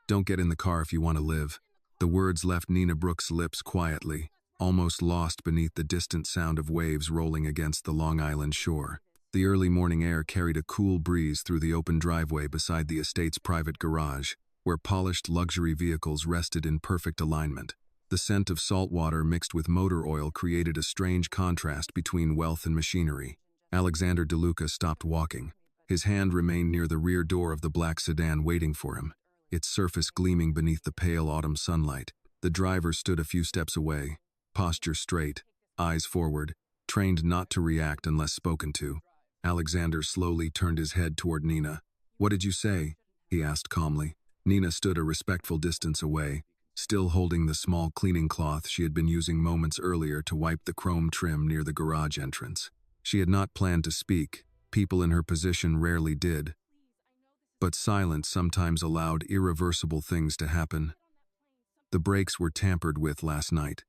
Don't get in the car if you want to live. The words left Nina Brooks' lips quietly, almost lost beneath the distant sound of waves rolling against the Long Island shore. The early morning air carried a cool breeze through the open driveway beside the estate's private garage, where polished luxury vehicles rested in perfect alignment. The scent of salt water mixed with motor oil created a strange contrast between wealth and machinery. Alexander DeLuca stopped walking. His hand remained near the rear door of the black sedan waiting for him, its surface gleaming beneath the pale autumn sunlight. The driver stood a few steps away, posture straight, eyes forward, trained not to react unless spoken to. Alexander slowly turned his head toward Nina. "What did you say?" he asked calmly. Nina stood a respectful distance away, still holding the small cleaning cloth she had been using moments earlier to wipe the chrome trim near the garage entrance. She had not planned to speak. People in her position rarely did. But silence sometimes allowed irreversible things to happen. "The brakes were tampered with last night,"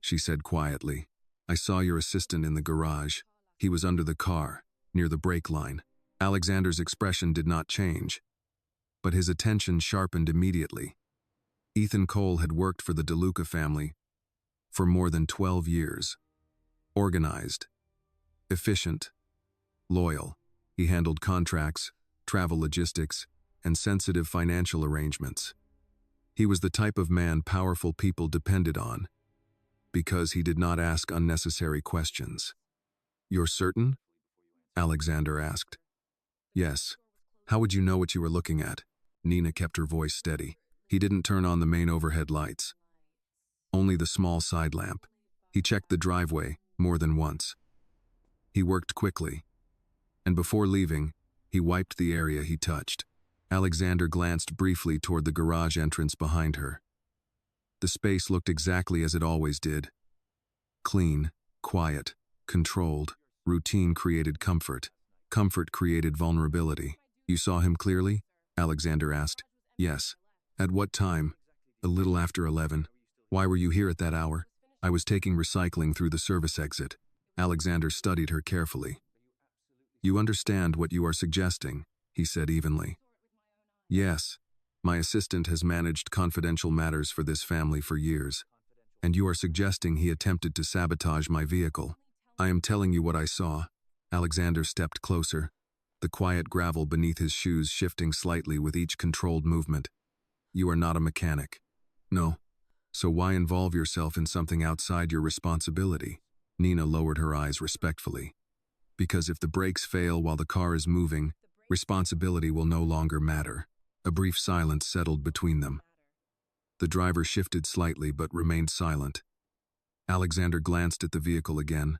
she said quietly. "I saw your assistant in the garage. He was under the car, near the brake line." Alexander's expression did not change, but his attention sharpened immediately. Ethan Cole had worked for the DeLuca family for more than 12 years. Organized, efficient, loyal. He handled contracts, travel logistics, and sensitive financial arrangements. He was the type of man powerful people depended on, because he did not ask unnecessary questions. "You're certain?" Alexander asked. "Yes. How would you know what you were looking at?" Nina kept her voice steady. He didn't turn on the main overhead lights. Only the small side lamp. He checked the driveway more than once. He worked quickly, and before leaving, he wiped the area he touched. Alexander glanced briefly toward the garage entrance behind her. The space looked exactly as it always did. Clean, quiet, controlled. Routine created comfort. Comfort created vulnerability. "You saw him clearly?" Alexander asked. "Yes." "At what time?" "A little after 11. "Why were you here at that hour?" "I was taking recycling through the service exit." Alexander studied her carefully. "You understand what you are suggesting," he said evenly. "Yes. My assistant has managed confidential matters for this family for years. And you are suggesting he attempted to sabotage my vehicle." "I am telling you what I saw." Alexander stepped closer, the quiet gravel beneath his shoes shifting slightly with each controlled movement. "You are not a mechanic." "No. So why involve yourself in something outside your responsibility?" Nina lowered her eyes respectfully. "Because if the brakes fail while the car is moving, responsibility will no longer matter." A brief silence settled between them. The driver shifted slightly but remained silent. Alexander glanced at the vehicle again,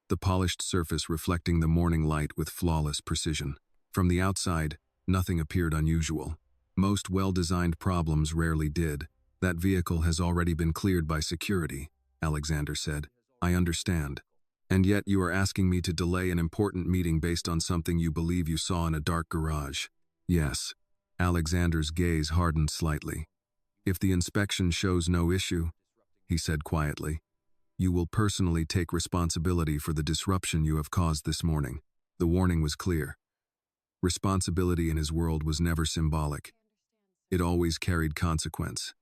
the polished surface reflecting the morning light with flawless precision. From the outside, nothing appeared unusual. Most well-designed problems rarely did. "That vehicle has already been cleared by security," Alexander said. "I understand. And yet you are asking me to delay an important meeting based on something you believe you saw in a dark garage." "Yes." Alexander's gaze hardened slightly. "If the inspection shows no issue," he said quietly, "you will personally take responsibility for the disruption you have caused this morning." The warning was clear. Responsibility in his world was never symbolic. It always carried consequence.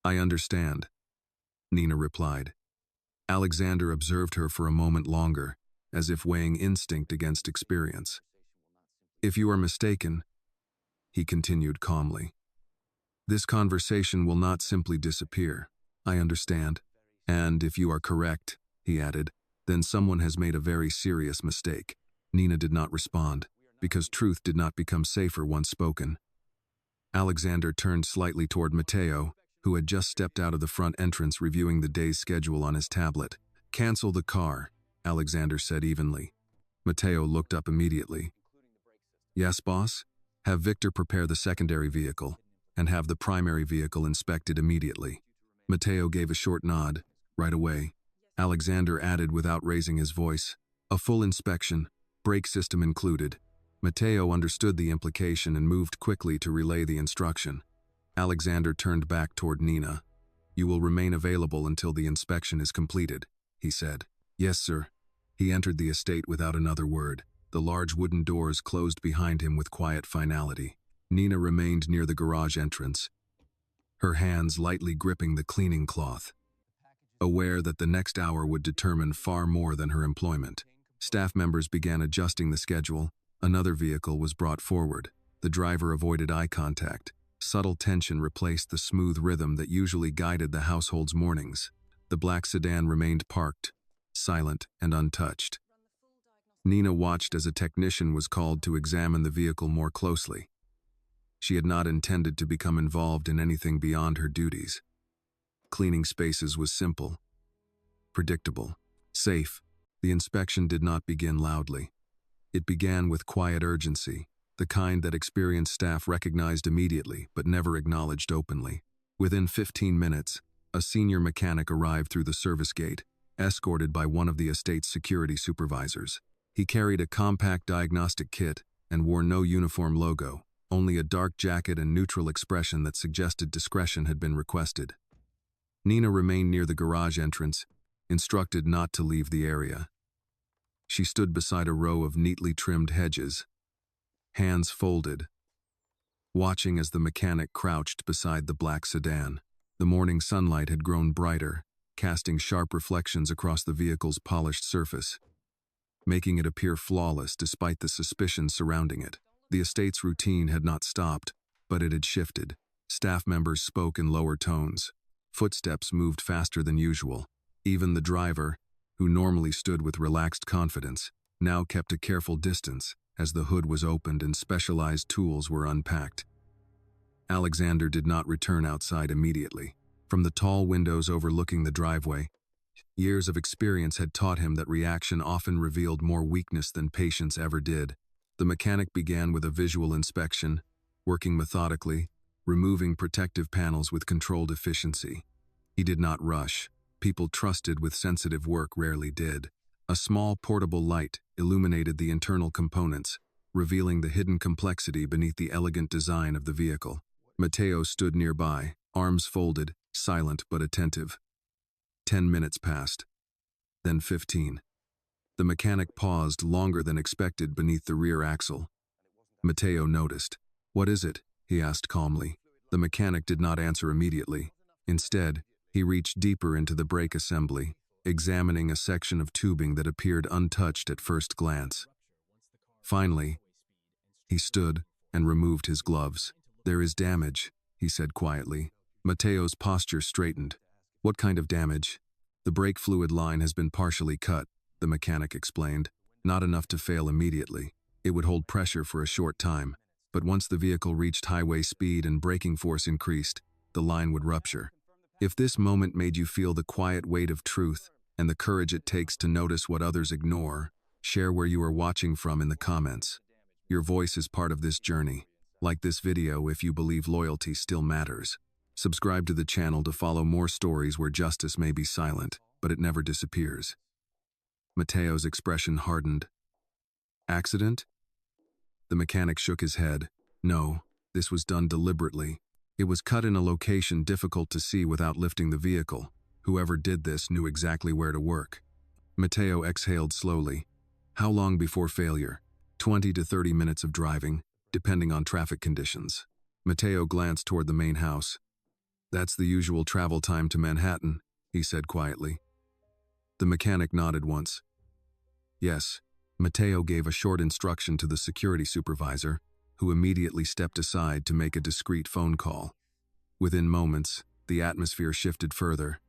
"I understand," Nina replied. Alexander observed her for a moment longer, as if weighing instinct against experience. "If you are mistaken," he continued calmly, "this conversation will not simply disappear. I understand. And if you are correct," he added, "then someone has made a very serious mistake." Nina did not respond, because truth did not become safer once spoken. Alexander turned slightly toward Matteo, who had just stepped out of the front entrance reviewing the day's schedule on his tablet. "Cancel the car," Alexander said evenly. Matteo looked up immediately. "Yes, boss? Have Victor prepare the secondary vehicle, and have the primary vehicle inspected immediately." Matteo gave a short nod. "Right away." Alexander added without raising his voice, "A full inspection, brake system included." Matteo understood the implication and moved quickly to relay the instruction. Alexander turned back toward Nina. "You will remain available until the inspection is completed," he said. "Yes, sir." He entered the estate without another word. The large wooden doors closed behind him with quiet finality. Nina remained near the garage entrance, her hands lightly gripping the cleaning cloth, aware that the next hour would determine far more than her employment. Staff members began adjusting the schedule. Another vehicle was brought forward. The driver avoided eye contact. Subtle tension replaced the smooth rhythm that usually guided the household's mornings. The black sedan remained parked, silent and untouched. Nina watched as a technician was called to examine the vehicle more closely. She had not intended to become involved in anything beyond her duties. Cleaning spaces was simple, predictable, safe. The inspection did not begin loudly. It began with quiet urgency, the kind that experienced staff recognized immediately but never acknowledged openly. Within 15 minutes, a senior mechanic arrived through the service gate, escorted by one of the estate's security supervisors. He carried a compact diagnostic kit and wore no uniform logo, only a dark jacket and neutral expression that suggested discretion had been requested. Nina remained near the garage entrance, instructed not to leave the area. She stood beside a row of neatly trimmed hedges, hands folded, watching as the mechanic crouched beside the black sedan. The morning sunlight had grown brighter, casting sharp reflections across the vehicle's polished surface, making it appear flawless despite the suspicion surrounding it. The estate's routine had not stopped, but it had shifted. Staff members spoke in lower tones. Footsteps moved faster than usual. Even the driver, who normally stood with relaxed confidence, now kept a careful distance as the hood was opened and specialized tools were unpacked. Alexander did not return outside immediately. From the tall windows overlooking the driveway, years of experience had taught him that reaction often revealed more weakness than patience ever did. The mechanic began with a visual inspection, working methodically, removing protective panels with controlled efficiency. He did not rush. People trusted with sensitive work rarely did. A small portable light illuminated the internal components, revealing the hidden complexity beneath the elegant design of the vehicle. Matteo stood nearby, arms folded, silent but attentive. 10 minutes passed, then 15. The mechanic paused longer than expected beneath the rear axle. Matteo noticed. "What is it?" he asked calmly. The mechanic did not answer immediately. Instead, he reached deeper into the brake assembly, examining a section of tubing that appeared untouched at first glance. Finally, he stood and removed his gloves. "There is damage," he said quietly. Matteo's posture straightened. "What kind of damage?" "The brake fluid line has been partially cut," the mechanic explained. "Not enough to fail immediately. It would hold pressure for a short time, but once the vehicle reached highway speed and braking force increased, the line would rupture." If this moment made you feel the quiet weight of truth and the courage it takes to notice what others ignore, share where you are watching from in the comments. Your voice is part of this journey. Like this video if you believe loyalty still matters. Subscribe to the channel to follow more stories where justice may be silent, but it never disappears. Matteo's expression hardened. "Accident?" The mechanic shook his head. "No, this was done deliberately. It was cut in a location difficult to see without lifting the vehicle. Whoever did this knew exactly where to work." Matteo exhaled slowly. "How long before failure?" 20 to 30 minutes of driving, depending on traffic conditions. Matteo glanced toward the main house. "That's the usual travel time to Manhattan," he said quietly. The mechanic nodded once. "Yes." Matteo gave a short instruction to the security supervisor, who immediately stepped aside to make a discreet phone call. Within moments, the atmosphere shifted further.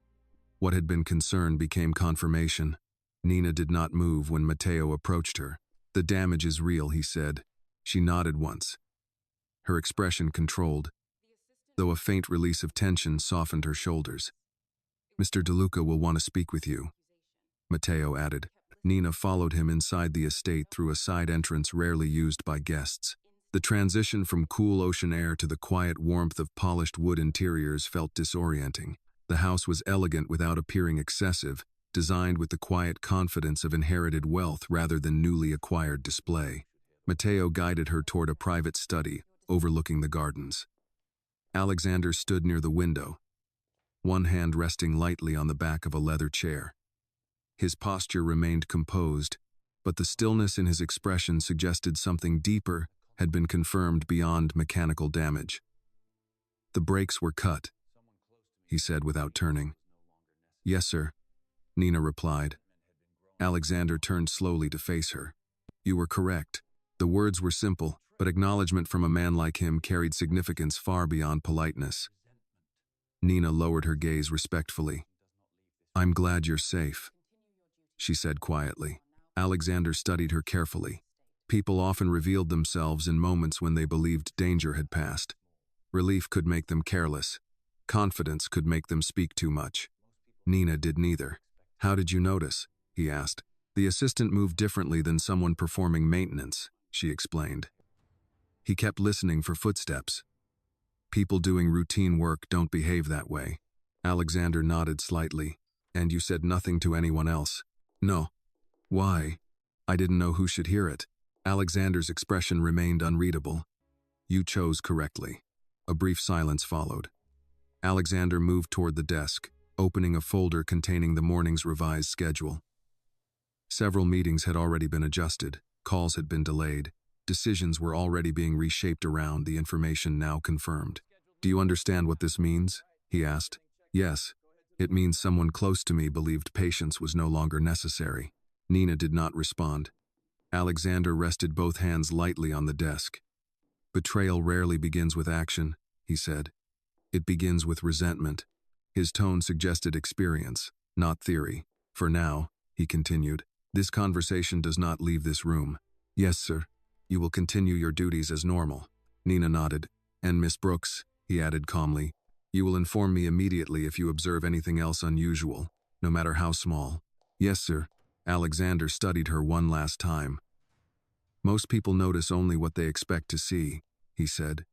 What had been concern became confirmation. Nina did not move when Matteo approached her. "The damage is real," he said. She nodded once. Her expression controlled, though a faint release of tension softened her shoulders. "Mr. DeLuca will want to speak with you," Matteo added. Nina followed him inside the estate through a side entrance rarely used by guests. The transition from cool ocean air to the quiet warmth of polished wood interiors felt disorienting. The house was elegant without appearing excessive, designed with the quiet confidence of inherited wealth rather than newly acquired display. Matteo guided her toward a private study, overlooking the gardens. Alexander stood near the window, one hand resting lightly on the back of a leather chair. His posture remained composed, but the stillness in his expression suggested something deeper had been confirmed beyond mechanical damage. "The brakes were cut," he said without turning. "Yes, sir," Nina replied. Alexander turned slowly to face her. "You were correct." The words were simple, but acknowledgement from a man like him carried significance far beyond politeness. Nina lowered her gaze respectfully. "I'm glad you're safe," she said quietly. Alexander studied her carefully. People often revealed themselves in moments when they believed danger had passed. Relief could make them careless. Confidence could make them speak too much. Nina did neither. "How did you notice?" he asked. "The assistant moved differently than someone performing maintenance," she explained. "He kept listening for footsteps. People doing routine work don't behave that way." Alexander nodded slightly. "And you said nothing to anyone else?" "No." "Why?" "I didn't know who should hear it." Alexander's expression remained unreadable. "You chose correctly." A brief silence followed. Alexander moved toward the desk, opening a folder containing the morning's revised schedule. Several meetings had already been adjusted, calls had been delayed, decisions were already being reshaped around the information now confirmed. "Do you understand what this means?" he asked. "Yes. It means someone close to me believed patience was no longer necessary." Nina did not respond. Alexander rested both hands lightly on the desk. "Betrayal rarely begins with action," he said. "It begins with resentment." His tone suggested experience, not theory. "For now," he continued, "this conversation does not leave this room." "Yes, sir. You will continue your duties as normal." Nina nodded. "And Miss Brooks," he added calmly, "you will inform me immediately if you observe anything else unusual, no matter how small." "Yes, sir." Alexander studied her one last time. "Most people notice only what they expect to see," he said.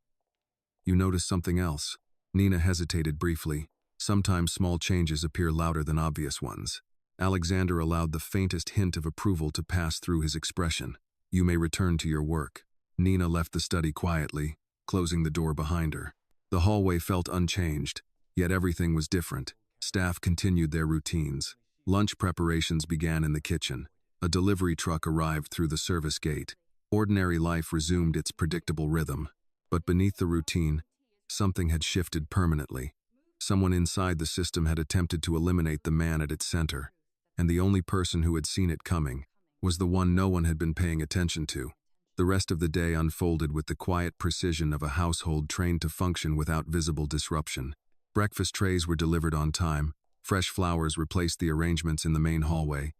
"You notice something else." Nina hesitated briefly. Sometimes small changes appear louder than obvious ones. Alexander allowed the faintest hint of approval to pass through his expression. "You may return to your work." Nina left the study quietly, closing the door behind her. The hallway felt unchanged, yet everything was different. Staff continued their routines. Lunch preparations began in the kitchen. A delivery truck arrived through the service gate. Ordinary life resumed its predictable rhythm. But beneath the routine, something had shifted permanently. Someone inside the system had attempted to eliminate the man at its center, and the only person who had seen it coming was the one no one had been paying attention to. The rest of the day unfolded with the quiet precision of a household trained to function without visible disruption. Breakfast trays were delivered on time, fresh flowers replaced the arrangements in the main hallway,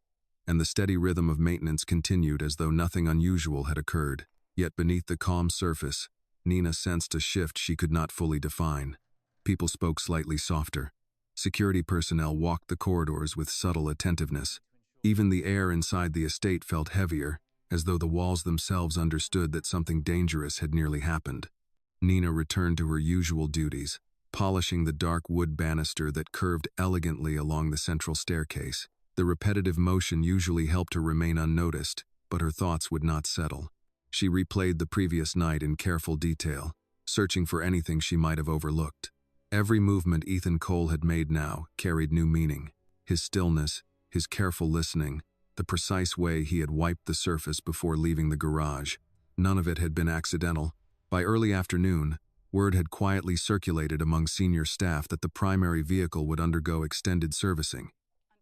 and the steady rhythm of maintenance continued as though nothing unusual had occurred. Yet beneath the calm surface, Nina sensed a shift she could not fully define. People spoke slightly softer. Security personnel walked the corridors with subtle attentiveness. Even the air inside the estate felt heavier, as though the walls themselves understood that something dangerous had nearly happened. Nina returned to her usual duties, polishing the dark wood banister that curved elegantly along the central staircase. The repetitive motion usually helped her remain unnoticed, but her thoughts would not settle. She replayed the previous night in careful detail, searching for anything she might have overlooked. Every movement Ethan Cole had made now carried new meaning. His stillness, his careful listening, the precise way he had wiped the surface before leaving the garage. None of it had been accidental. By early afternoon, word had quietly circulated among senior staff that the primary vehicle would undergo extended servicing.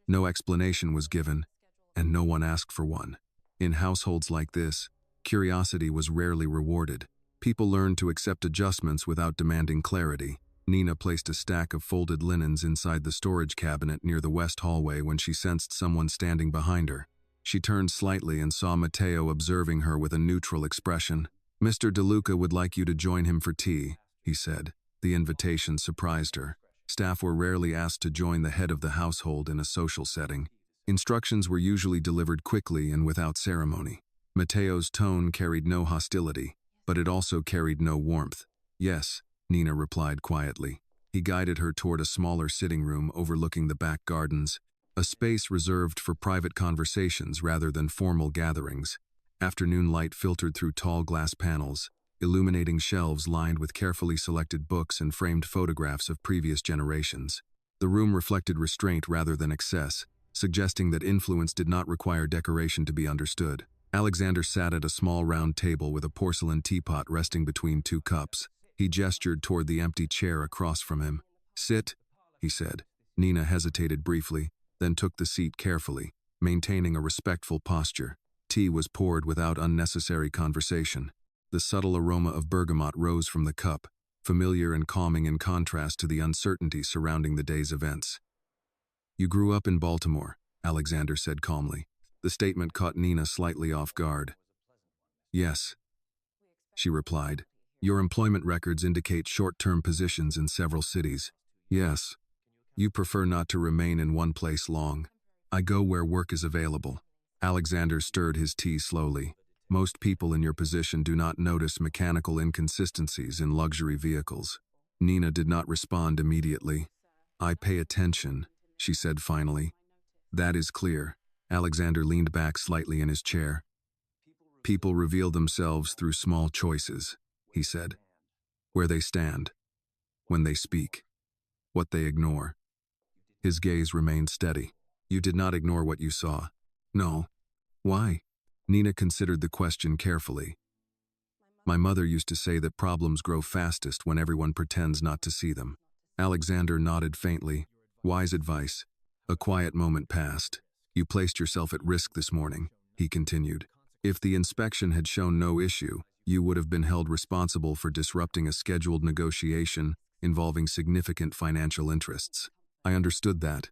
No explanation was given, and no one asked for one. In households like this, curiosity was rarely rewarded. People learned to accept adjustments without demanding clarity. Nina placed a stack of folded linens inside the storage cabinet near the west hallway when she sensed someone standing behind her. She turned slightly and saw Matteo observing her with a neutral expression. "Mr. DeLuca would like you to join him for tea," he said. The invitation surprised her. Staff were rarely asked to join the head of the household in a social setting. Instructions were usually delivered quickly and without ceremony. Matteo's tone carried no hostility, but it also carried no warmth. "Yes," Nina replied quietly. He guided her toward a smaller sitting room overlooking the back gardens, a space reserved for private conversations rather than formal gatherings. Afternoon light filtered through tall glass panels, illuminating shelves lined with carefully selected books and framed photographs of previous generations. The room reflected restraint rather than excess, suggesting that influence did not require decoration to be understood. Alexander sat at a small round table with a porcelain teapot resting between two cups. He gestured toward the empty chair across from him. "Sit," he said. Nina hesitated briefly, then took the seat carefully, maintaining a respectful posture. Tea was poured without unnecessary conversation. The subtle aroma of bergamot rose from the cup, familiar and calming in contrast to the uncertainty surrounding the day's events. "You grew up in Baltimore," Alexander said calmly. The statement caught Nina slightly off guard. "Yes," she replied. "Your employment records indicate short-term positions in several cities." "Yes. You prefer not to remain in one place long." "I go where work is available." Alexander stirred his tea slowly. "Most people in your position do not notice mechanical inconsistencies in luxury vehicles." Nina did not respond immediately. "I pay attention," she said finally. "That is clear." Alexander leaned back slightly in his chair. "People reveal themselves through small choices," he said. "Where they stand, when they speak, what they ignore." His gaze remained steady. "You did not ignore what you saw." "No." "Why?" Nina considered the question carefully. "My mother used to say that problems grow fastest when everyone pretends not to see them." Alexander nodded faintly. "Wise advice." A quiet moment passed. "You placed yourself at risk this morning," he continued. "If the inspection had shown no issue, you would have been held responsible for disrupting a scheduled negotiation involving significant financial interests." "I understood that.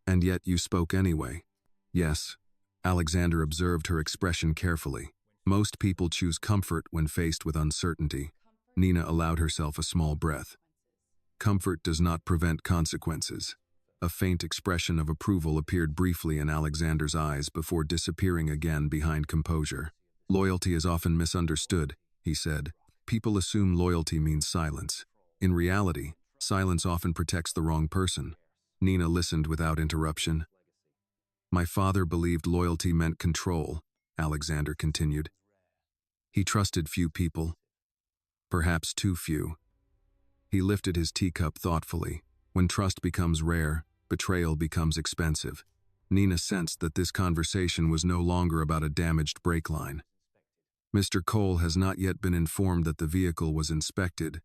And yet you spoke anyway." "Yes." Alexander observed her expression carefully. "Most people choose comfort when faced with uncertainty." Nina allowed herself a small breath. "Comfort does not prevent consequences." A faint expression of approval appeared briefly in Alexander's eyes before disappearing again behind composure. "Loyalty is often misunderstood," he said. "People assume loyalty means silence. In reality, silence often protects the wrong person." Nina listened without interruption. "My father believed loyalty meant control," Alexander continued. "He trusted few people, perhaps too few." He lifted his teacup thoughtfully. When trust becomes rare, betrayal becomes expensive. Nina sensed that this conversation was no longer about a damaged brake line. "Mr. Cole has not yet been informed that the vehicle was inspected,"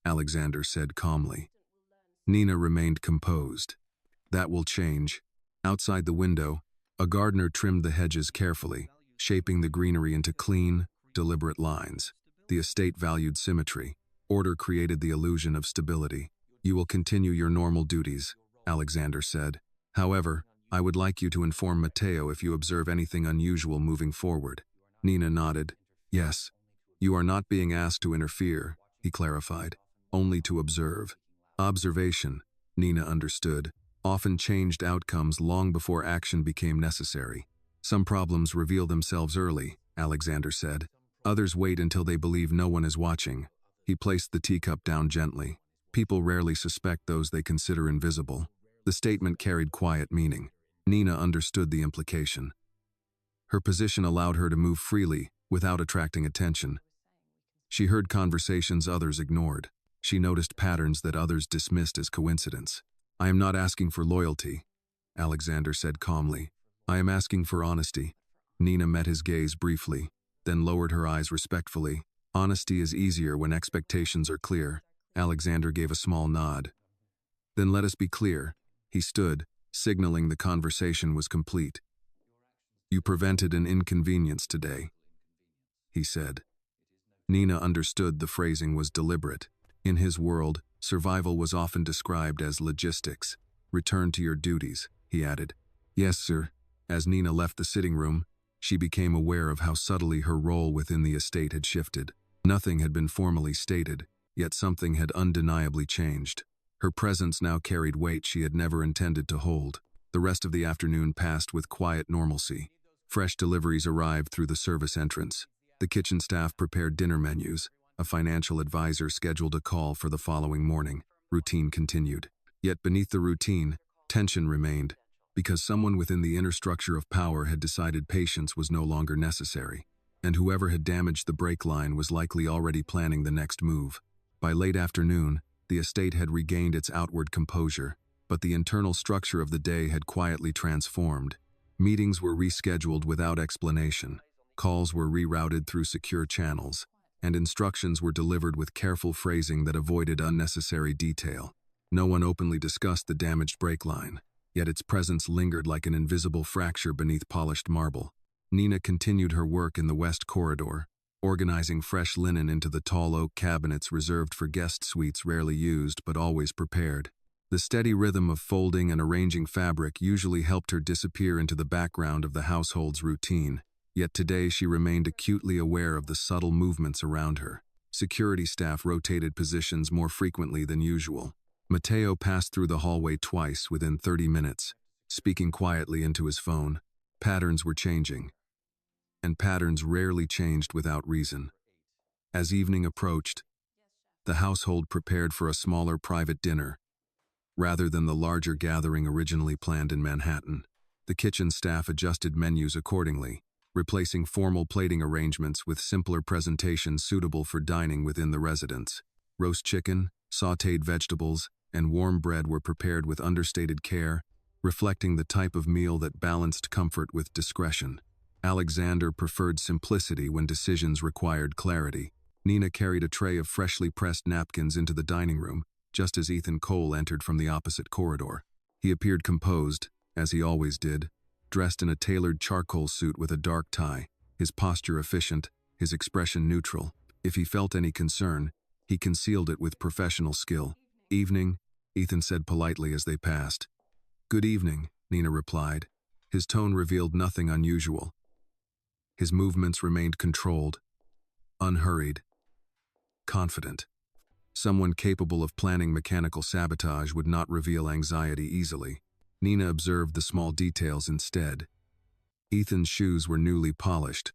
Alexander said calmly. Nina remained composed. "That will change." Outside the window, a gardener trimmed the hedges carefully, shaping the greenery into clean, deliberate lines. The estate valued symmetry. Order created the illusion of stability. "You will continue your normal duties," Alexander said. "However, I would like you to inform Matteo if you observe anything unusual moving forward." Nina nodded. "Yes. You are not being asked to interfere," he clarified. "Only to observe." Observation, Nina understood, often changed outcomes long before action became necessary. "Some problems reveal themselves early," Alexander said. "Others wait until they believe no one is watching." He placed the teacup down gently. "People rarely suspect those they consider invisible." The statement carried quiet meaning. Nina understood the implication. Her position allowed her to move freely, without attracting attention. She heard conversations others ignored. She noticed patterns that others dismissed as coincidence. "I am not asking for loyalty," Alexander said calmly. "I am asking for honesty." Nina met his gaze briefly, then lowered her eyes respectfully. "Honesty is easier when expectations are clear." Alexander gave a small nod. "Then let us be clear." He stood, signaling the conversation was complete. "You prevented an inconvenience today," he said. Nina understood the phrasing was deliberate. In his world, survival was often described as logistics. "Return to your duties," he added. "Yes, sir." As Nina left the sitting room, she became aware of how subtly her role within the estate had shifted. Nothing had been formally stated, yet something had undeniably changed. Her presence now carried weight she had never intended to hold. The rest of the afternoon passed with quiet normalcy. Fresh deliveries arrived through the service entrance. The kitchen staff prepared dinner menus. A financial advisor scheduled a call for the following morning. Routine continued. Yet beneath the routine, tension remained, because someone within the inner structure of power had decided patience was no longer necessary, and whoever had damaged the brake line was likely already planning the next move. By late afternoon, the estate had regained its outward composure, but the internal structure of the day had quietly transformed. Meetings were rescheduled without explanation. Calls were rerouted through secure channels, and instructions were delivered with careful phrasing that avoided unnecessary detail. No one openly discussed the damaged brake line, yet its presence lingered like an invisible fracture beneath polished marble. Nina continued her work in the west corridor, organizing fresh linen into the tall oak cabinets reserved for guest suites rarely used but always prepared. The steady rhythm of folding and arranging fabric usually helped her disappear into the background of the household's routine, yet today she remained acutely aware of the subtle movements around her. Security staff rotated positions more frequently than usual. Matteo passed through the hallway twice within 30 minutes, speaking quietly into his phone. Patterns were changing, and patterns rarely changed without reason. As evening approached, the household prepared for a smaller private dinner, rather than the larger gathering originally planned in Manhattan. The kitchen staff adjusted menus accordingly, replacing formal plating arrangements with simpler presentations suitable for dining within the residence. Roast chicken, sautéed vegetables, and warm bread were prepared with understated care, reflecting the type of meal that balanced comfort with discretion. Alexander preferred simplicity when decisions required clarity. Nina carried a tray of freshly pressed napkins into the dining room, just as Ethan Cole entered from the opposite corridor. He appeared composed, as he always did, dressed in a tailored charcoal suit with a dark tie, his posture efficient, his expression neutral. If he felt any concern, he concealed it with professional skill. "Evening," Ethan said politely as they passed. "Good evening," Nina replied. His tone revealed nothing unusual. His movements remained controlled, unhurried, confident. Someone capable of planning mechanical sabotage would not reveal anxiety easily. Nina observed the small details instead. Ethan's shoes were newly polished,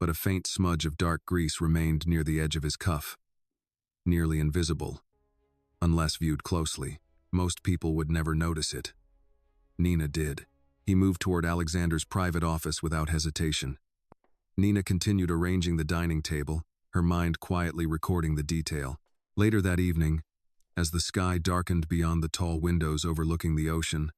but a faint smudge of dark grease remained near the edge of his cuff, nearly invisible. Unless viewed closely, most people would never notice it. Nina did. He moved toward Alexander's private office without hesitation. Nina continued arranging the dining table, her mind quietly recording the detail. Later that evening, as the sky darkened beyond the tall windows overlooking the ocean,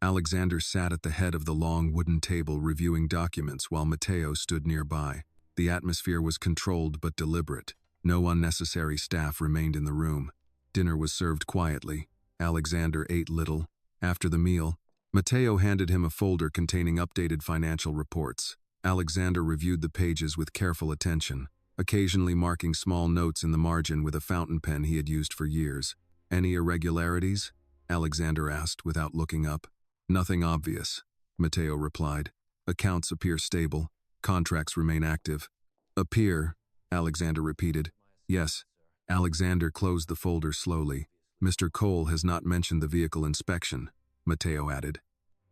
Alexander sat at the head of the long wooden table reviewing documents while Matteo stood nearby. The atmosphere was controlled but deliberate. No unnecessary staff remained in the room. Dinner was served quietly. Alexander ate little. After the meal, Matteo handed him a folder containing updated financial reports. Alexander reviewed the pages with careful attention, occasionally marking small notes in the margin with a fountain pen he had used for years. "Any irregularities?" Alexander asked without looking up. "Nothing obvious," Matteo replied. "Accounts appear stable. Contracts remain active." "Appear," Alexander repeated. "Yes." Alexander closed the folder slowly. "Mr. Cole has not mentioned the vehicle inspection," Matteo added.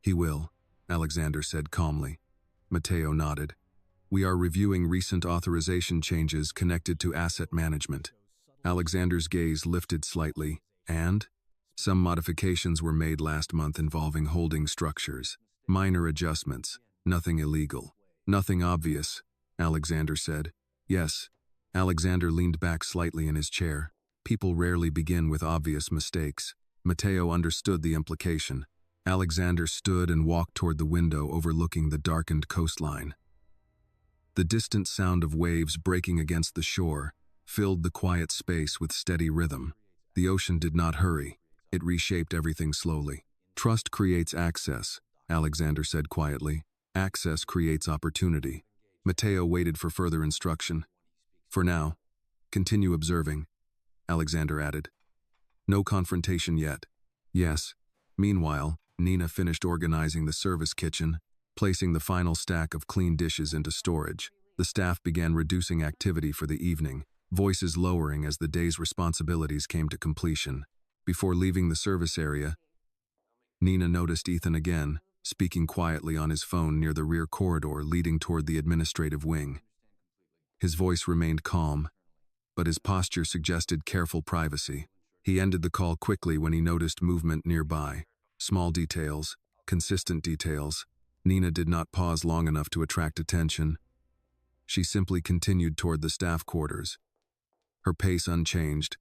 "He will," Alexander said calmly. Matteo nodded. "We are reviewing recent authorization changes connected to asset management." Alexander's gaze lifted slightly. "And?" "Some modifications were made last month involving holding structures. Minor adjustments. Nothing illegal." "Nothing obvious," Alexander said. "Yes." Alexander leaned back slightly in his chair. People rarely begin with obvious mistakes. Matteo understood the implication. Alexander stood and walked toward the window overlooking the darkened coastline. The distant sound of waves breaking against the shore filled the quiet space with steady rhythm. The ocean did not hurry. It reshaped everything slowly. "Trust creates access," Alexander said quietly. "Access creates opportunity." Matteo waited for further instruction. "For now, continue observing," Alexander added. "No confrontation yet." "Yes." Meanwhile, Nina finished organizing the service kitchen, placing the final stack of clean dishes into storage. The staff began reducing activity for the evening, voices lowering as the day's responsibilities came to completion. Before leaving the service area, Nina noticed Ethan again, speaking quietly on his phone near the rear corridor leading toward the administrative wing. His voice remained calm, but his posture suggested careful privacy. He ended the call quickly when he noticed movement nearby. Small details, consistent details. Nina did not pause long enough to attract attention. She simply continued toward the staff quarters, her pace unchanged,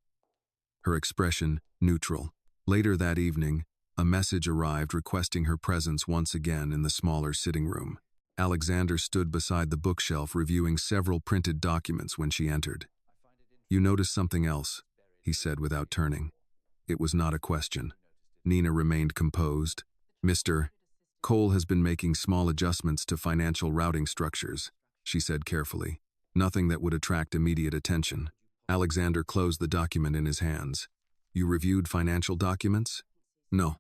her expression neutral. Later that evening, a message arrived requesting her presence once again in the smaller sitting room. Alexander stood beside the bookshelf reviewing several printed documents when she entered. "You notice something else," he said without turning. It was not a question. Nina remained composed. "Mr. Cole has been making small adjustments to financial routing structures," she said carefully. "Nothing that would attract immediate attention." Alexander closed the document in his hands. "You reviewed financial documents?" "No."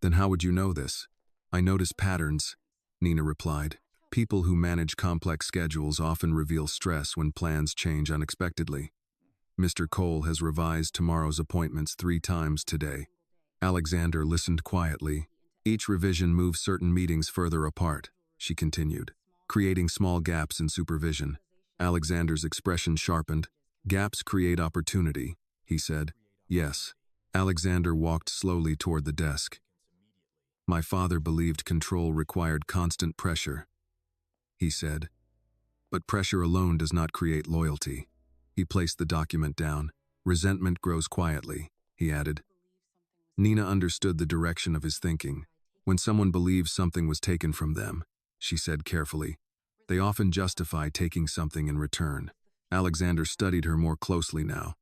"Then how would you know this?" "I notice patterns," Nina replied. "People who manage complex schedules often reveal stress when plans change unexpectedly. Mr. Cole has revised tomorrow's appointments 3 times today." Alexander listened quietly. "Each revision moves certain meetings further apart," she continued, "creating small gaps in supervision." Alexander's expression sharpened. "Gaps create opportunity," he said. "Yes." Alexander walked slowly toward the desk. "My father believed control required constant pressure," he said. "But pressure alone does not create loyalty." He placed the document down. "Resentment grows quietly," he added. Nina understood the direction of his thinking. "When someone believes something was taken from them," she said carefully, "they often justify taking something in return." Alexander studied her more closely now.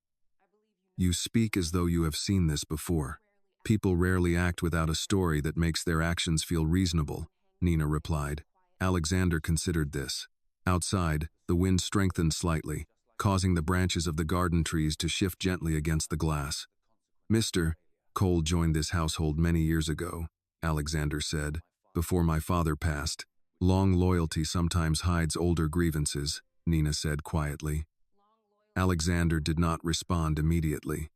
"You speak as though you have seen this before. People rarely act without a story that makes their actions feel reasonable," Nina replied. Alexander considered this. Outside, the wind strengthened slightly, causing the branches of the garden trees to shift gently against the glass. "Mr. Cole joined this household many years ago," Alexander said, "before my father passed. Long loyalty sometimes hides older grievances," Nina said quietly. Alexander did not respond immediately.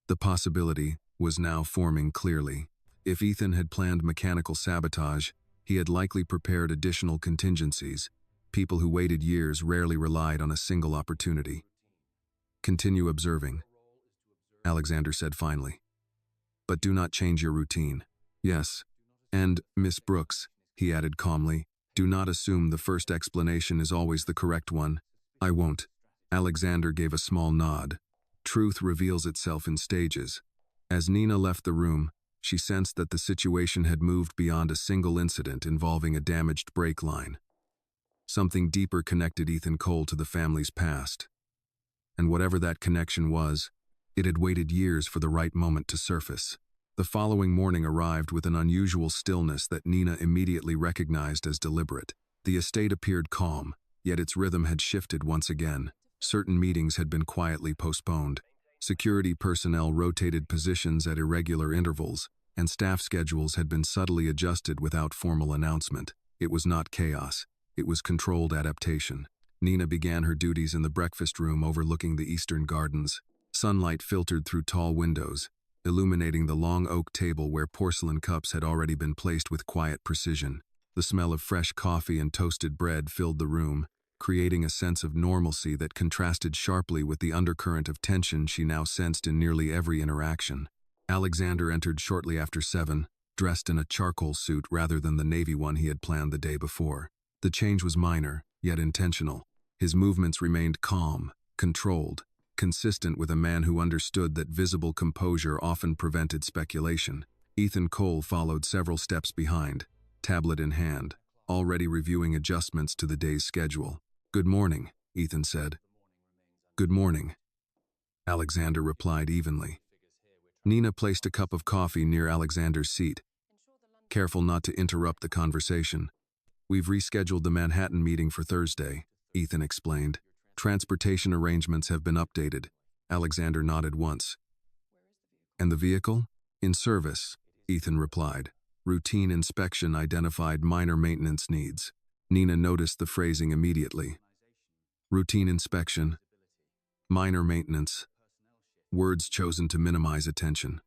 The possibility was now forming clearly. If Ethan had planned mechanical sabotage, he had likely prepared additional contingencies. People who waited years rarely relied on a single opportunity. "Continue observing," Alexander said finally. "But do not change your routine." "Yes. And, Miss Brooks," he added calmly, "do not assume the first explanation is always the correct one." "I won't." Alexander gave a small nod. "Truth reveals itself in stages." As Nina left the room, she sensed that the situation had moved beyond a single incident involving a damaged brake line. Something deeper connected Ethan Cole to the family's past. And whatever that connection was, it had waited years for the right moment to surface. The following morning arrived with an unusual stillness that Nina immediately recognized as deliberate. The estate appeared calm, yet its rhythm had shifted once again. Certain meetings had been quietly postponed. Security personnel rotated positions at irregular intervals, and staff schedules had been subtly adjusted without formal announcement. It was not chaos. It was controlled adaptation. Nina began her duties in the breakfast room overlooking the eastern gardens. Sunlight filtered through tall windows, illuminating the long oak table where porcelain cups had already been placed with quiet precision. The smell of fresh coffee and toasted bread filled the room, creating a sense of normalcy that contrasted sharply with the undercurrent of tension she now sensed in nearly every interaction. Alexander entered shortly after 7, dressed in a charcoal suit rather than the navy one he had planned the day before. The change was minor, yet intentional. His movements remained calm, controlled, consistent with a man who understood that visible composure often prevented speculation. Ethan Cole followed several steps behind, tablet in hand, already reviewing adjustments to the day's schedule. "Good morning," Ethan said. "Good morning," Alexander replied evenly. Nina placed a cup of coffee near Alexander's seat, careful not to interrupt the conversation. "We've rescheduled the Manhattan meeting for Thursday," Ethan explained. "Transportation arrangements have been updated." Alexander nodded once. "And the vehicle?" "In service," Ethan replied. Routine inspection identified minor maintenance needs. Nina noticed the phrasing immediately. Routine inspection, minor maintenance, words chosen to minimize attention.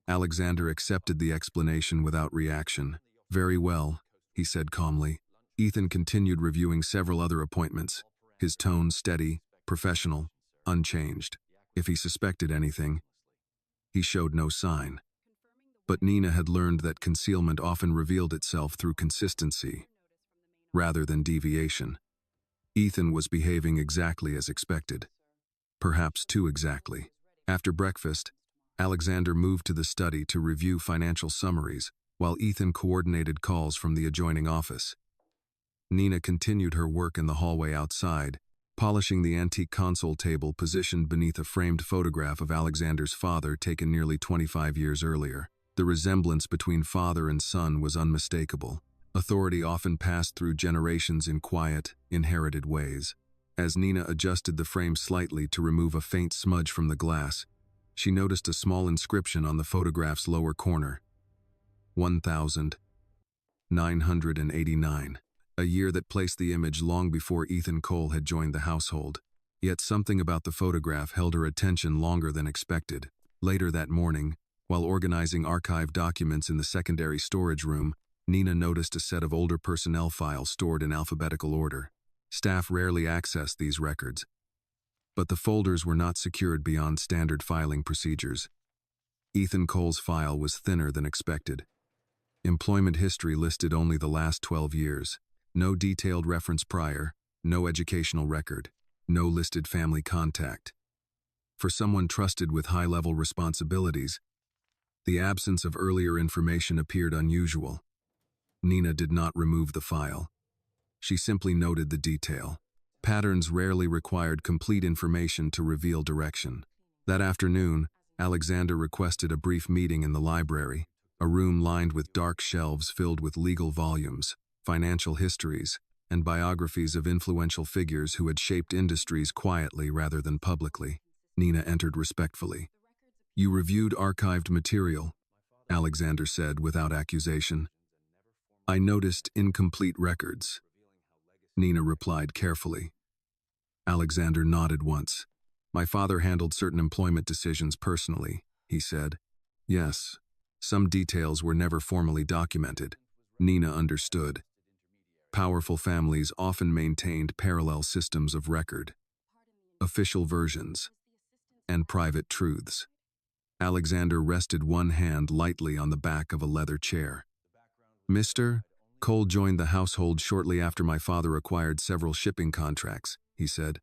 Alexander accepted the explanation without reaction. "Very well," he said calmly. Ethan continued reviewing several other appointments, his tone steady, professional, unchanged. If he suspected anything, he showed no sign. But Nina had learned that concealment often revealed itself through consistency, rather than deviation. Ethan was behaving exactly as expected, perhaps too exactly. After breakfast, Alexander moved to the study to review financial summaries, while Ethan coordinated calls from the adjoining office. Nina continued her work in the hallway outside, polishing the antique console table positioned beneath a framed photograph of Alexander's father taken nearly 25 years earlier. The resemblance between father and son was unmistakable. Authority often passed through generations in quiet, inherited ways. As Nina adjusted the frame slightly to remove a faint smudge from the glass, she noticed a small inscription on the photograph's lower corner. 1989. A year that placed the image long before Ethan Cole had joined the household. Yet something about the photograph held her attention longer than expected. Later that morning, while organizing archived documents in the secondary storage room, Nina noticed a set of older personnel files stored in alphabetical order. Staff rarely accessed these records, but the folders were not secured beyond standard filing procedures. Ethan Cole's file was thinner than expected. Employment history listed only the last 12 years. No detailed reference prior, no educational record, no listed family contact. For someone trusted with high-level responsibilities, the absence of earlier information appeared unusual. Nina did not remove the file. She simply noted the detail. Patterns rarely required complete information to reveal direction. That afternoon, Alexander requested a brief meeting in the library, a room lined with dark shelves filled with legal volumes, financial histories, and biographies of influential figures who had shaped industries quietly rather than publicly. Nina entered respectfully. "You reviewed archived material," Alexander said without accusation. "I noticed incomplete records." Nina replied carefully. Alexander nodded once. "My father handled certain employment decisions personally," he said. "Yes, some details were never formally documented." Nina understood. Powerful families often maintained parallel systems of record, official versions, and private truths. Alexander rested one hand lightly on the back of a leather chair. "Mr. Cole joined the household shortly after my father acquired several shipping contracts," he said.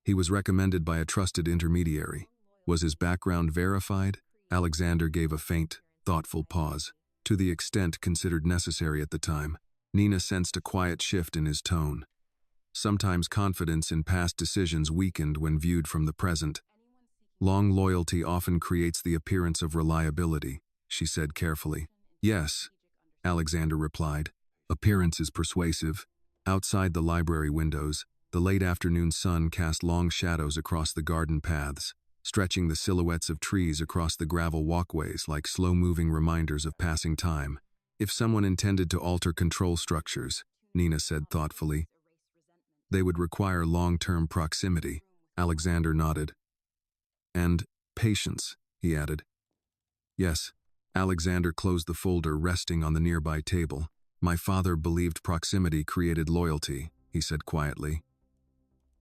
"He was recommended by a trusted intermediary. Was his background verified?" Alexander gave a faint, thoughtful pause, to the extent considered necessary at the time. Nina sensed a quiet shift in his tone. Sometimes confidence in past decisions weakened when viewed from the present. "Long loyalty often creates the appearance of reliability," she said carefully. "Yes," Alexander replied. "Appearance is persuasive." Outside the library windows, the late afternoon sun cast long shadows across the garden paths, stretching the silhouettes of trees across the gravel walkways like slow-moving reminders of passing time. "If someone intended to alter control structures," Nina said thoughtfully, "they would require long-term proximity." Alexander nodded. "And patience," he added. "Yes." Alexander closed the folder resting on the nearby table. "My father believed proximity created loyalty," he said quietly.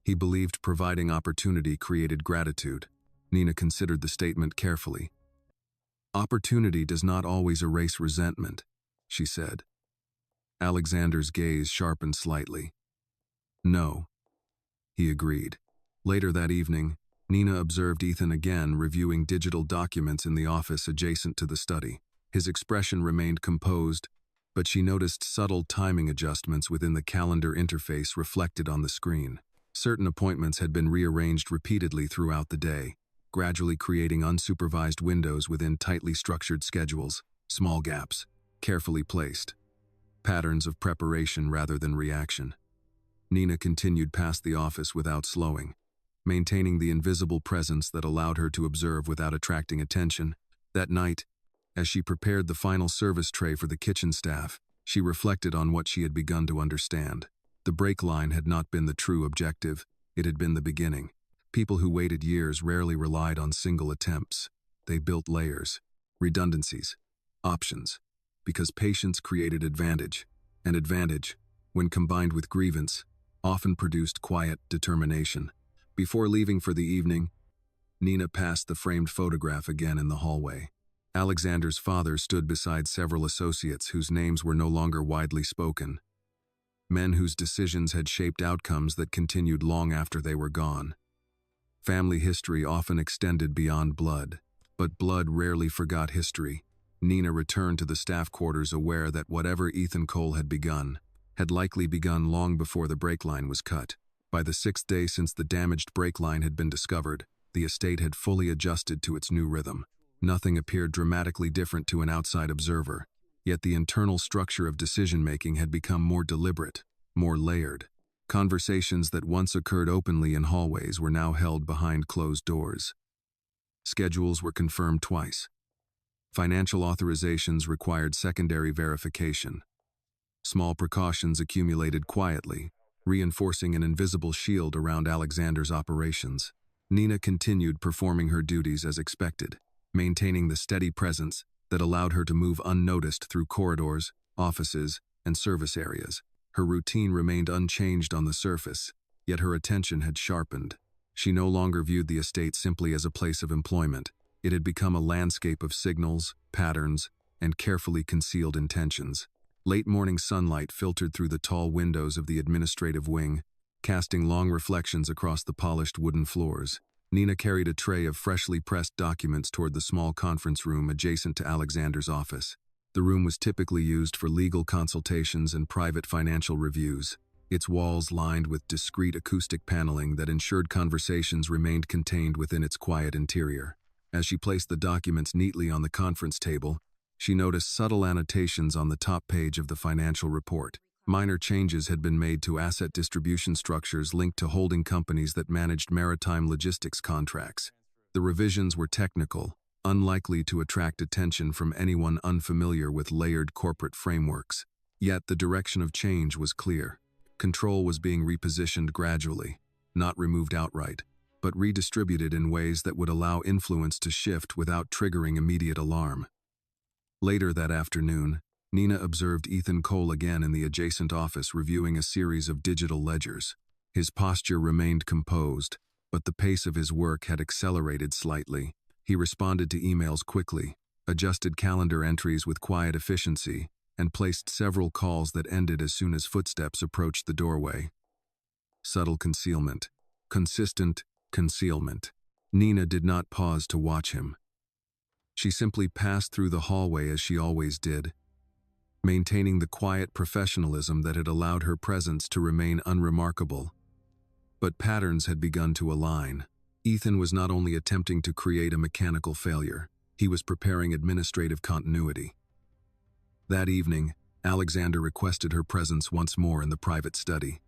"He believed providing opportunity created gratitude." Nina considered the statement carefully. "Opportunity does not always erase resentment," she said. Alexander's gaze sharpened slightly. "No," he agreed. Later that evening, Nina observed Ethan again reviewing digital documents in the office adjacent to the study. His expression remained composed, but she noticed subtle timing adjustments within the calendar interface reflected on the screen. Certain appointments had been rearranged repeatedly throughout the day, gradually creating unsupervised windows within tightly structured schedules, small gaps, carefully placed. Patterns of preparation rather than reaction. Nina continued past the office without slowing, maintaining the invisible presence that allowed her to observe without attracting attention. That night, as she prepared the final service tray for the kitchen staff, she reflected on what she had begun to understand. The break line had not been the true objective, it had been the beginning. People who waited years rarely relied on single attempts. They built layers, redundancies, options, because patience created advantage, and advantage, when combined with grievance, often produced quiet determination. Before leaving for the evening, Nina passed the framed photograph again in the hallway. Alexander's father stood beside several associates whose names were no longer widely spoken. Men whose decisions had shaped outcomes that continued long after they were gone. Family history often extended beyond blood, but blood rarely forgot history. Nina returned to the staff quarters aware that whatever Ethan Cole had begun, had likely begun long before the brake line was cut. By the 6th day since the damaged brake line had been discovered, the estate had fully adjusted to its new rhythm. Nothing appeared dramatically different to an outside observer, yet the internal structure of decision-making had become more deliberate, more layered. Conversations that once occurred openly in hallways were now held behind closed doors. Schedules were confirmed twice. Financial authorizations required secondary verification. Small precautions accumulated quietly, reinforcing an invisible shield around Alexander's operations. Nina continued performing her duties as expected, maintaining the steady presence that allowed her to move unnoticed through corridors, offices, and service areas. Her routine remained unchanged on the surface, yet her attention had sharpened. She no longer viewed the estate simply as a place of employment. It had become a landscape of signals, patterns, and carefully concealed intentions. Late morning sunlight filtered through the tall windows of the administrative wing, casting long reflections across the polished wooden floors. Nina carried a tray of freshly pressed documents toward the small conference room adjacent to Alexander's office. The room was typically used for legal consultations and private financial reviews, its walls lined with discreet acoustic paneling that ensured conversations remained contained within its quiet interior. As she placed the documents neatly on the conference table, she noticed subtle annotations on the top page of the financial report. Minor changes had been made to asset distribution structures linked to holding companies that managed maritime logistics contracts. The revisions were technical, unlikely to attract attention from anyone unfamiliar with layered corporate frameworks. Yet the direction of change was clear. Control was being repositioned gradually, not removed outright, but redistributed in ways that would allow influence to shift without triggering immediate alarm. Later that afternoon, Nina observed Ethan Cole again in the adjacent office reviewing a series of digital ledgers. His posture remained composed, but the pace of his work had accelerated slightly. He responded to emails quickly, adjusted calendar entries with quiet efficiency, and placed several calls that ended as soon as footsteps approached the doorway. Subtle concealment. Consistent concealment. Nina did not pause to watch him. She simply passed through the hallway as she always did, maintaining the quiet professionalism that had allowed her presence to remain unremarkable. But patterns had begun to align. Ethan was not only attempting to create a mechanical failure, he was preparing administrative continuity. That evening, Alexander requested her presence once more in the private study.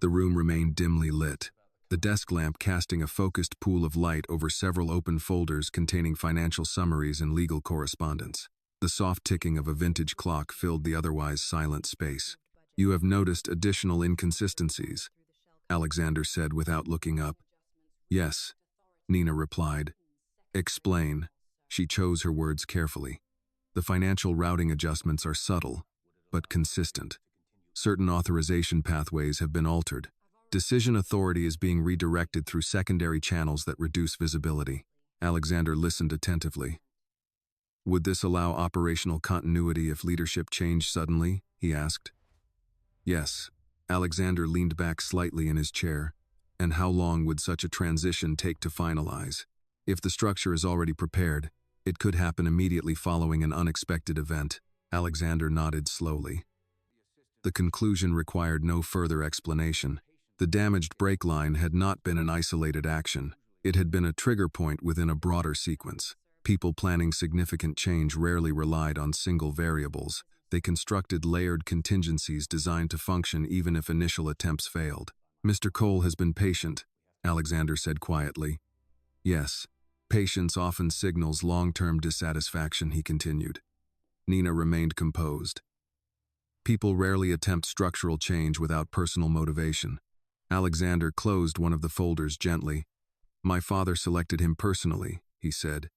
The room remained dimly lit, the desk lamp casting a focused pool of light over several open folders containing financial summaries and legal correspondence. The soft ticking of a vintage clock filled the otherwise silent space. "You have noticed additional inconsistencies," Alexander said without looking up. "Yes," Nina replied. "Explain." She chose her words carefully. "The financial routing adjustments are subtle, but consistent. Certain authorization pathways have been altered. Decision authority is being redirected through secondary channels that reduce visibility." Alexander listened attentively. "Would this allow operational continuity if leadership changed suddenly?" he asked. "Yes." Alexander leaned back slightly in his chair. "And how long would such a transition take to finalize? If the structure is already prepared, it could happen immediately following an unexpected event." Alexander nodded slowly. The conclusion required no further explanation. The damaged brake line had not been an isolated action. It had been a trigger point within a broader sequence. People planning significant change rarely relied on single variables. They constructed layered contingencies designed to function even if initial attempts failed. "Mr. Cole has been patient," Alexander said quietly. "Yes, patience often signals long-term dissatisfaction," he continued. Nina remained composed. "People rarely attempt structural change without personal motivation." Alexander closed one of the folders gently. "My father selected him personally," he said.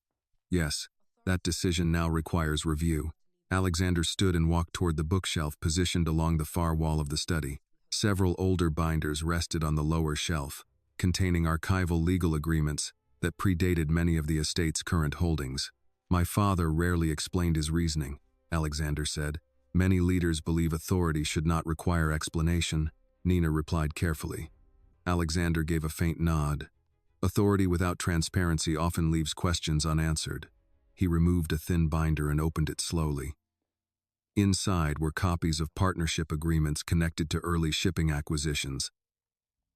"Yes, that decision now requires review." Alexander stood and walked toward the bookshelf positioned along the far wall of the study. Several older binders rested on the lower shelf, containing archival legal agreements that predated many of the estate's current holdings. "My father rarely explained his reasoning," Alexander said. "Many leaders believe authority should not require explanation," Nina replied carefully. Alexander gave a faint nod. "Authority without transparency often leaves questions unanswered." He removed a thin binder and opened it slowly. Inside were copies of partnership agreements connected to early shipping acquisitions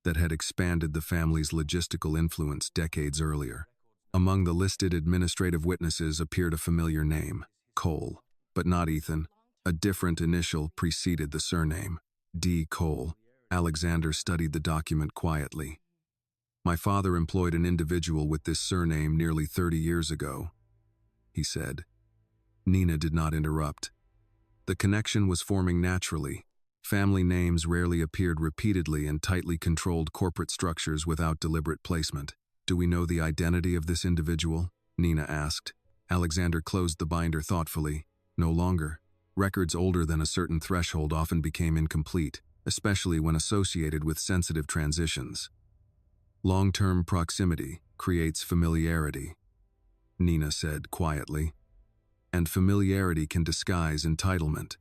that had expanded the family's logistical influence decades earlier. Among the listed administrative witnesses appeared a familiar name, Cole, but not Ethan. A different initial preceded the surname, D. Cole. Alexander studied the document quietly. "My father employed an individual with this surname nearly 30 years ago," he said. Nina did not interrupt. The connection was forming naturally. Family names rarely appeared repeatedly in tightly controlled corporate structures without deliberate placement. "Do we know the identity of this individual?" Nina asked. Alexander closed the binder thoughtfully. "No longer. Records older than a certain threshold often became incomplete, especially when associated with sensitive transitions. Long-term proximity creates familiarity," Nina said quietly. "And familiarity can disguise entitlement,"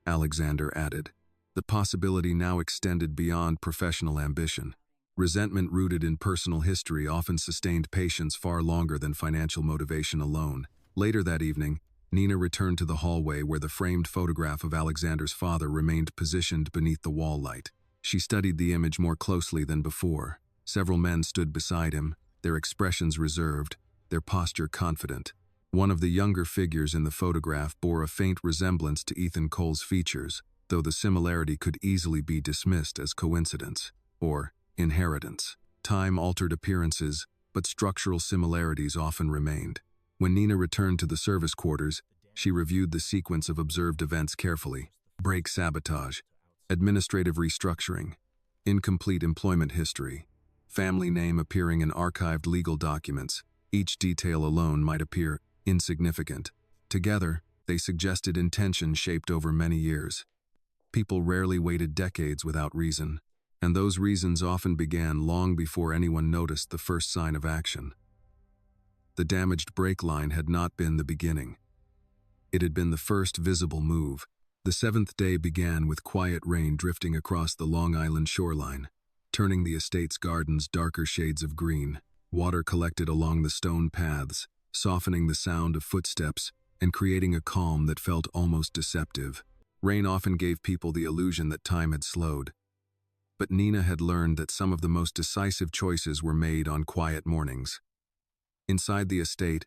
Alexander added. The possibility now extended beyond professional ambition. Resentment rooted in personal history often sustained patience far longer than financial motivation alone. Later that evening, Nina returned to the hallway where the framed photograph of Alexander's father remained positioned beneath the wall light. She studied the image more closely than before. Several men stood beside him, their expressions reserved, their posture confident. One of the younger figures in the photograph bore a faint resemblance to Ethan Cole's features, though the similarity could easily be dismissed as coincidence or inheritance. Time altered appearances, but structural similarities often remained. When Nina returned to the service quarters, she reviewed the sequence of observed events carefully. Brake sabotage, administrative restructuring, incomplete employment history, family name appearing in archived legal documents. Each detail alone might appear insignificant. Together, they suggested intention shaped over many years. People rarely waited decades without reason, and those reasons often began long before anyone noticed the first sign of action. The damaged brake line had not been the beginning. It had been the first visible move. The seventh day began with quiet rain drifting across the Long Island shoreline, turning the estate's gardens darker shades of green. Water collected along the stone paths, softening the sound of footsteps and creating a calm that felt almost deceptive. Rain often gave people the illusion that time had slowed. But Nina had learned that some of the most decisive choices were made on quiet mornings. Inside the estate,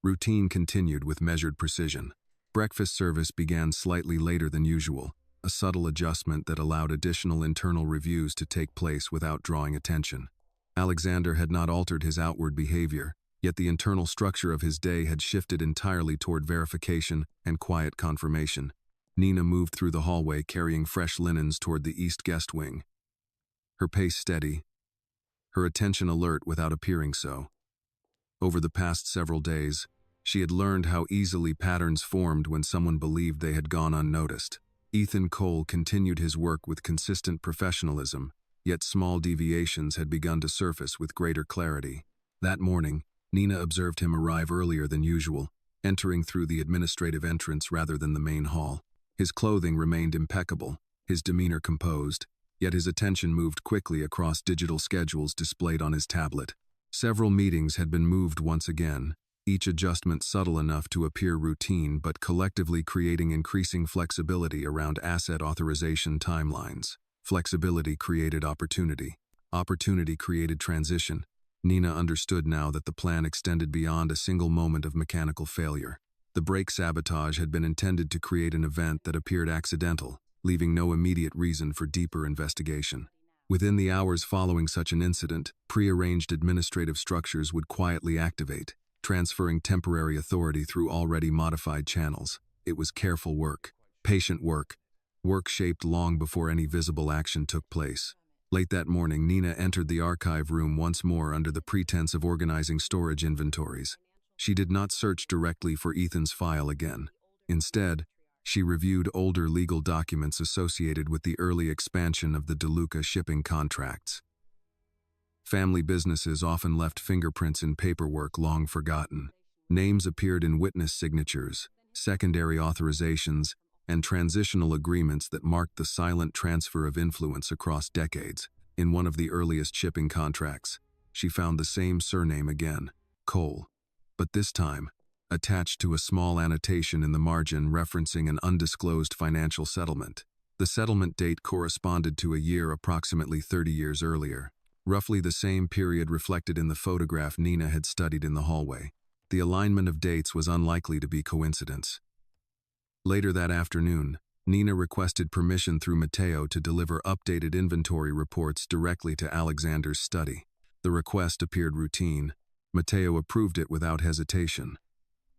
routine continued with measured precision. Breakfast service began slightly later than usual, a subtle adjustment that allowed additional internal reviews to take place without drawing attention. Alexander had not altered his outward behavior, yet the internal structure of his day had shifted entirely toward verification and quiet confirmation. Nina moved through the hallway carrying fresh linens toward the east guest wing. Her pace steady, her attention alert without appearing so. Over the past several days, she had learned how easily patterns formed when someone believed they had gone unnoticed. Ethan Cole continued his work with consistent professionalism, yet small deviations had begun to surface with greater clarity. That morning, Nina observed him arrive earlier than usual, entering through the administrative entrance rather than the main hall. His clothing remained impeccable, his demeanor composed, yet his attention moved quickly across digital schedules displayed on his tablet. Several meetings had been moved once again, each adjustment subtle enough to appear routine but collectively creating increasing flexibility around asset authorization timelines. Flexibility created opportunity. Opportunity created transition. Nina understood now that the plan extended beyond a single moment of mechanical failure. The brake sabotage had been intended to create an event that appeared accidental, leaving no immediate reason for deeper investigation. Within the hours following such an incident, prearranged administrative structures would quietly activate, transferring temporary authority through already modified channels. It was careful work, patient work, work shaped long before any visible action took place. Late that morning, Nina entered the archive room once more under the pretense of organizing storage inventories. She did not search directly for Ethan's file again. Instead, she reviewed older legal documents associated with the early expansion of the DeLuca shipping contracts. Family businesses often left fingerprints in paperwork long forgotten. Names appeared in witness signatures, secondary authorizations, and transitional agreements that marked the silent transfer of influence across decades. In one of the earliest shipping contracts, she found the same surname again, Cole. But this time, attached to a small annotation in the margin referencing an undisclosed financial settlement. The settlement date corresponded to a year approximately 30 years earlier, roughly the same period reflected in the photograph Nina had studied in the hallway. The alignment of dates was unlikely to be coincidence. Later that afternoon, Nina requested permission through Matteo to deliver updated inventory reports directly to Alexander's study. The request appeared routine. Matteo approved it without hesitation.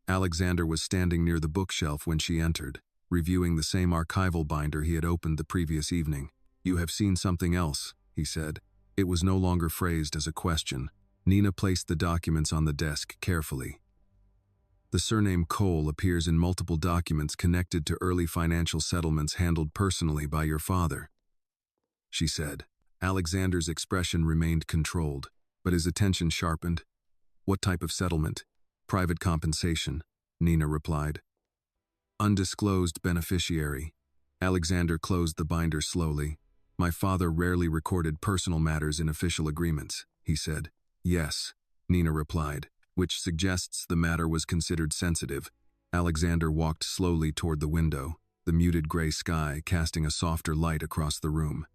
Alexander was standing near the bookshelf when she entered, reviewing the same archival binder he had opened the previous evening. "You have seen something else," he said. It was no longer phrased as a question. Nina placed the documents on the desk carefully. "The surname Cole appears in multiple documents connected to early financial settlements handled personally by your father," she said. Alexander's expression remained controlled, but his attention sharpened. "What type of settlement?" "Private compensation," Nina replied. "Undisclosed beneficiary." Alexander closed the binder slowly. "My father rarely recorded personal matters in official agreements," he said. "Yes," Nina replied, which suggests the matter was considered sensitive. Alexander walked slowly toward the window, the muted gray sky casting a softer light across the room.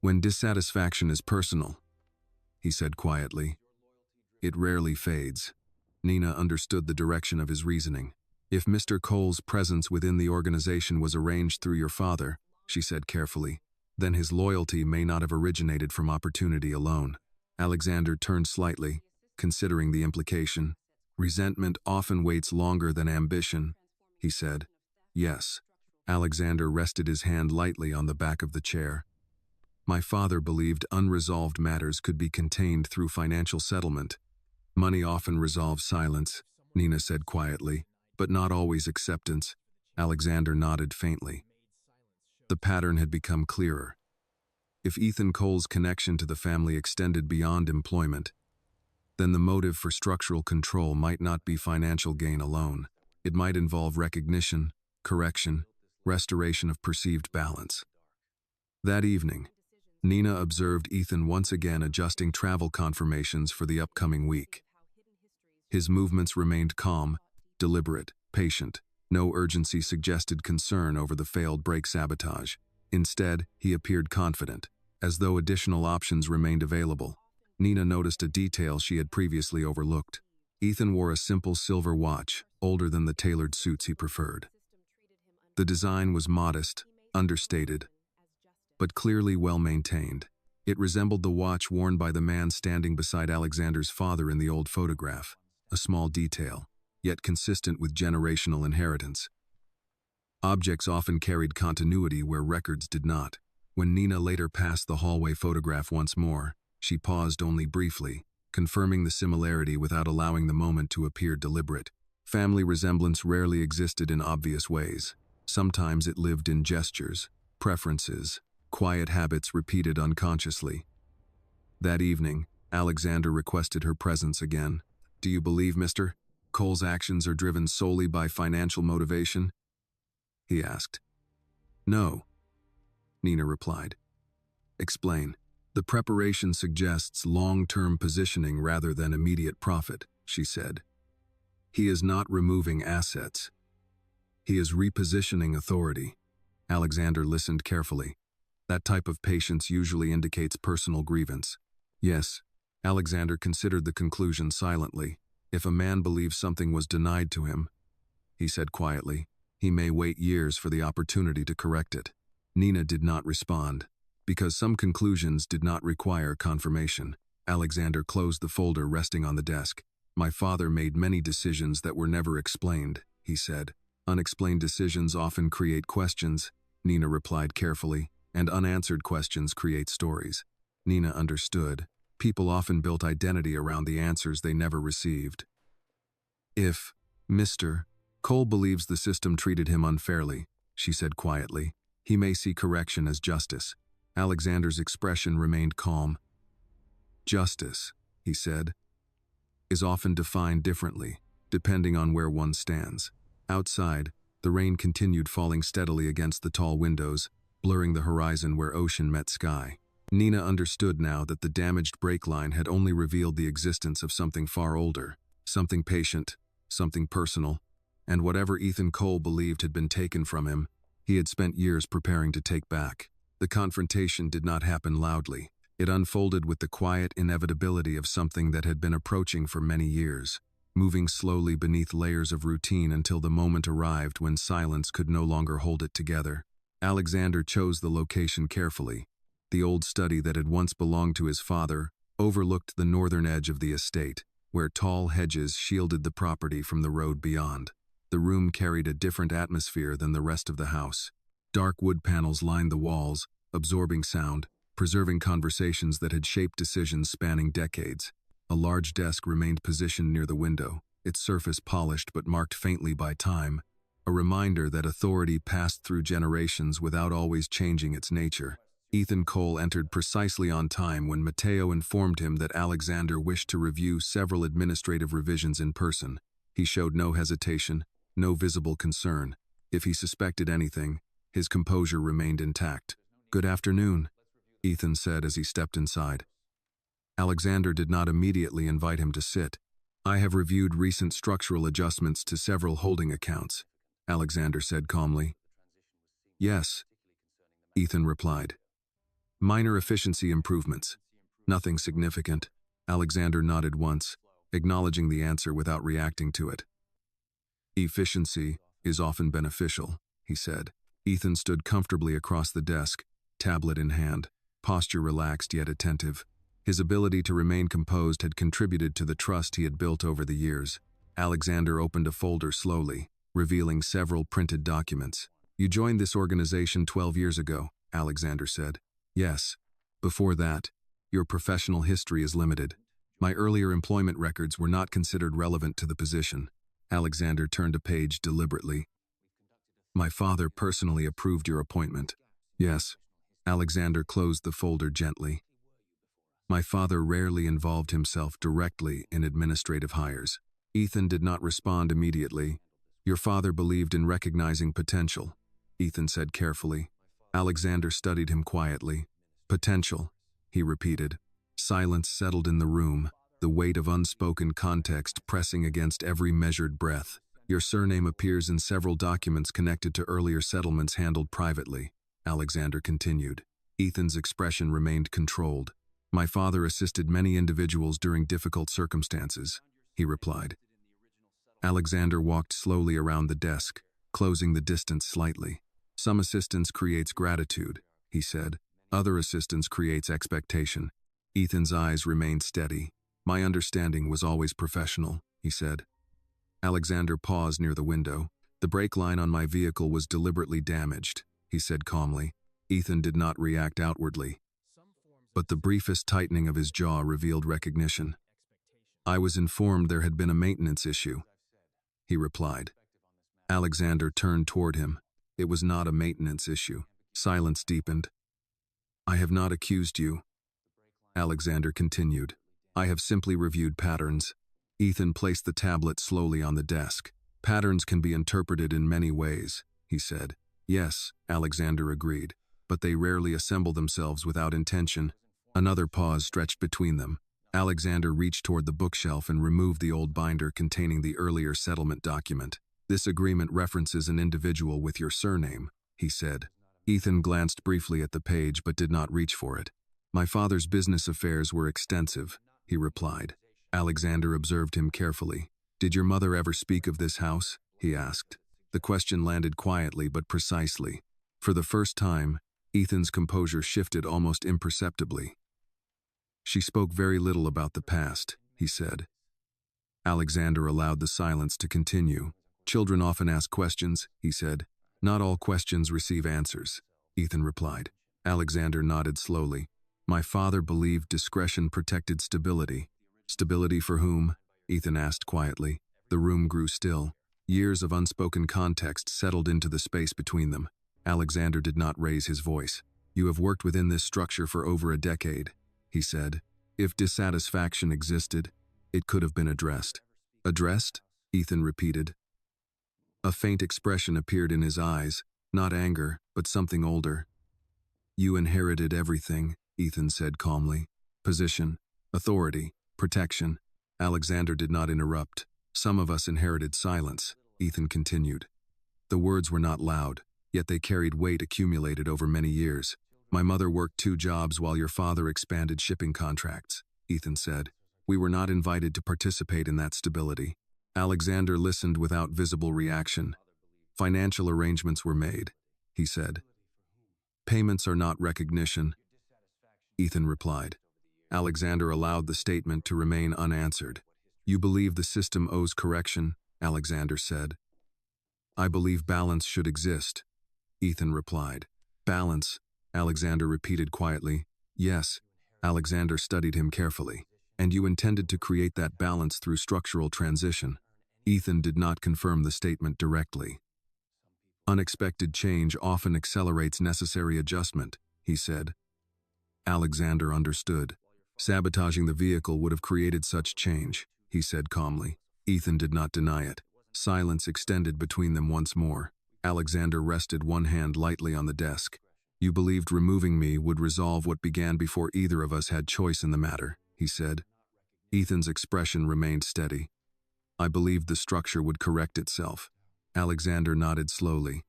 "When dissatisfaction is personal," he said quietly, "it rarely fades." Nina understood the direction of his reasoning. "If Mr. Cole's presence within the organization was arranged through your father," she said carefully, "then his loyalty may not have originated from opportunity alone." Alexander turned slightly, considering the implication. "Resentment often waits longer than ambition," he said. "Yes." Alexander rested his hand lightly on the back of the chair. "My father believed unresolved matters could be contained through financial settlement. Money often resolves silence," Nina said quietly, "but not always acceptance." Alexander nodded faintly. The pattern had become clearer. If Ethan Cole's connection to the family extended beyond employment, then the motive for structural control might not be financial gain alone. It might involve recognition, correction, restoration of perceived balance. That evening, Nina observed Ethan once again adjusting travel confirmations for the upcoming week. His movements remained calm, deliberate, patient. No urgency suggested concern over the failed brake sabotage. Instead, he appeared confident, as though additional options remained available. Nina noticed a detail she had previously overlooked. Ethan wore a simple silver watch, older than the tailored suits he preferred. The design was modest, understated, but clearly well-maintained. It resembled the watch worn by the man standing beside Alexander's father in the old photograph, a small detail, yet consistent with generational inheritance. Objects often carried continuity where records did not. When Nina later passed the hallway photograph once more, she paused only briefly, confirming the similarity without allowing the moment to appear deliberate. Family resemblance rarely existed in obvious ways. Sometimes it lived in gestures, preferences, quiet habits repeated unconsciously. That evening, Alexander requested her presence again. "Do you believe Mr. Cole's actions are driven solely by financial motivation?" he asked. "No," Nina replied. "Explain." "The preparation suggests long-term positioning rather than immediate profit," she said. "He is not removing assets. He is repositioning authority." Alexander listened carefully. That type of patience usually indicates personal grievance. "Yes." Alexander considered the conclusion silently. "If a man believes something was denied to him," he said quietly, "he may wait years for the opportunity to correct it." Nina did not respond. Because some conclusions did not require confirmation, Alexander closed the folder resting on the desk. "My father made many decisions that were never explained," he said. "Unexplained decisions often create questions," Nina replied carefully, "and unanswered questions create stories." Nina understood. People often built identity around the answers they never received. "If Mr. Cole believes the system treated him unfairly," she said quietly, "he may see correction as justice." Alexander's expression remained calm. "Justice," he said, "is often defined differently, depending on where one stands." Outside, the rain continued falling steadily against the tall windows, blurring the horizon where ocean met sky. Nina understood now that the damaged brake line had only revealed the existence of something far older, something patient, something personal, and whatever Ethan Cole believed had been taken from him, he had spent years preparing to take back. The confrontation did not happen loudly. It unfolded with the quiet inevitability of something that had been approaching for many years, moving slowly beneath layers of routine until the moment arrived when silence could no longer hold it together. Alexander chose the location carefully. The old study that had once belonged to his father overlooked the northern edge of the estate, where tall hedges shielded the property from the road beyond. The room carried a different atmosphere than the rest of the house. Dark wood panels lined the walls, absorbing sound, preserving conversations that had shaped decisions spanning decades. A large desk remained positioned near the window, its surface polished but marked faintly by time, a reminder that authority passed through generations without always changing its nature. Ethan Cole entered precisely on time when Mateo informed him that Alexander wished to review several administrative revisions in person. He showed no hesitation, no visible concern. If he suspected anything, his composure remained intact. "Good afternoon," Ethan said as he stepped inside. Alexander did not immediately invite him to sit. "I have reviewed recent structural adjustments to several holding accounts," Alexander said calmly. "Yes," Ethan replied. "Minor efficiency improvements. Nothing significant." Alexander nodded once, acknowledging the answer without reacting to it. "Efficiency is often beneficial," he said. Ethan stood comfortably across the desk, tablet in hand, posture relaxed yet attentive. His ability to remain composed had contributed to the trust he had built over the years. Alexander opened a folder slowly, revealing several printed documents. "You joined this organization 12 years ago," Alexander said. "Yes. Before that, your professional history is limited. My earlier employment records were not considered relevant to the position." Alexander turned a page deliberately. "My father personally approved your appointment." "Yes." Alexander closed the folder gently. "My father rarely involved himself directly in administrative hires." Ethan did not respond immediately. "Your father believed in recognizing potential," Ethan said carefully. Alexander studied him quietly. "Potential," he repeated. Silence settled in the room, the weight of unspoken context pressing against every measured breath. "Your surname appears in several documents connected to earlier settlements handled privately," Alexander continued. Ethan's expression remained controlled. "My father assisted many individuals during difficult circumstances," he replied. Alexander walked slowly around the desk, closing the distance slightly. "Some assistance creates gratitude," he said. "Other assistance creates expectation." Ethan's eyes remained steady. "My understanding was always professional," he said. Alexander paused near the window. "The brake line on my vehicle was deliberately damaged," he said calmly. Ethan did not react outwardly, but the briefest tightening of his jaw revealed recognition. "I was informed there had been a maintenance issue," he replied. Alexander turned toward him. "It was not a maintenance issue." Silence deepened. "I have not accused you," Alexander continued. "I have simply reviewed patterns." Ethan placed the tablet slowly on the desk. "Patterns can be interpreted in many ways," he said. "Yes," Alexander agreed, "but they rarely assemble themselves without intention." Another pause stretched between them. Alexander reached toward the bookshelf and removed the old binder containing the earlier settlement document. "This agreement references an individual with your surname," he said. Ethan glanced briefly at the page but did not reach for it. "My father's business affairs were extensive," he replied. Alexander observed him carefully. "Did your mother ever speak of this house?" he asked. The question landed quietly but precisely. For the first time, Ethan's composure shifted almost imperceptibly. "She spoke very little about the past," he said. Alexander allowed the silence to continue. "Children often ask questions," he said. "Not all questions receive answers," Ethan replied. Alexander nodded slowly. "My father believed discretion protected stability." "Stability for whom?" Ethan asked quietly. The room grew still. Years of unspoken context settled into the space between them. Alexander did not raise his voice. "You have worked within this structure for over a decade," he said. "If dissatisfaction existed, it could have been addressed." "Addressed?" Ethan repeated. A faint expression appeared in his eyes, not anger, but something older. "You inherited everything," Ethan said calmly. "Position, authority, protection." Alexander did not interrupt. Some of us inherited silence, Ethan continued. The words were not loud, yet they carried weight accumulated over many years. My mother worked 2 jobs while your father expanded shipping contracts, Ethan said. We were not invited to participate in that stability. Alexander listened without visible reaction. Financial arrangements were made, he said. Payments are not recognition, Ethan replied. Alexander allowed the statement to remain unanswered. You believe the system owes correction, Alexander said. I believe balance should exist, Ethan replied. Balance, Alexander repeated quietly. Yes, Alexander studied him carefully. And you intended to create that balance through structural transition. Ethan did not confirm the statement directly. Unexpected change often accelerates necessary adjustment, he said. Alexander understood. Sabotaging the vehicle would have created such change, he said calmly. Ethan did not deny it. Silence extended between them once more. Alexander rested one hand lightly on the desk. You believed removing me would resolve what began before either of us had choice in the matter, he said. Ethan's expression remained steady. I believed the structure would correct itself. Alexander nodded slowly.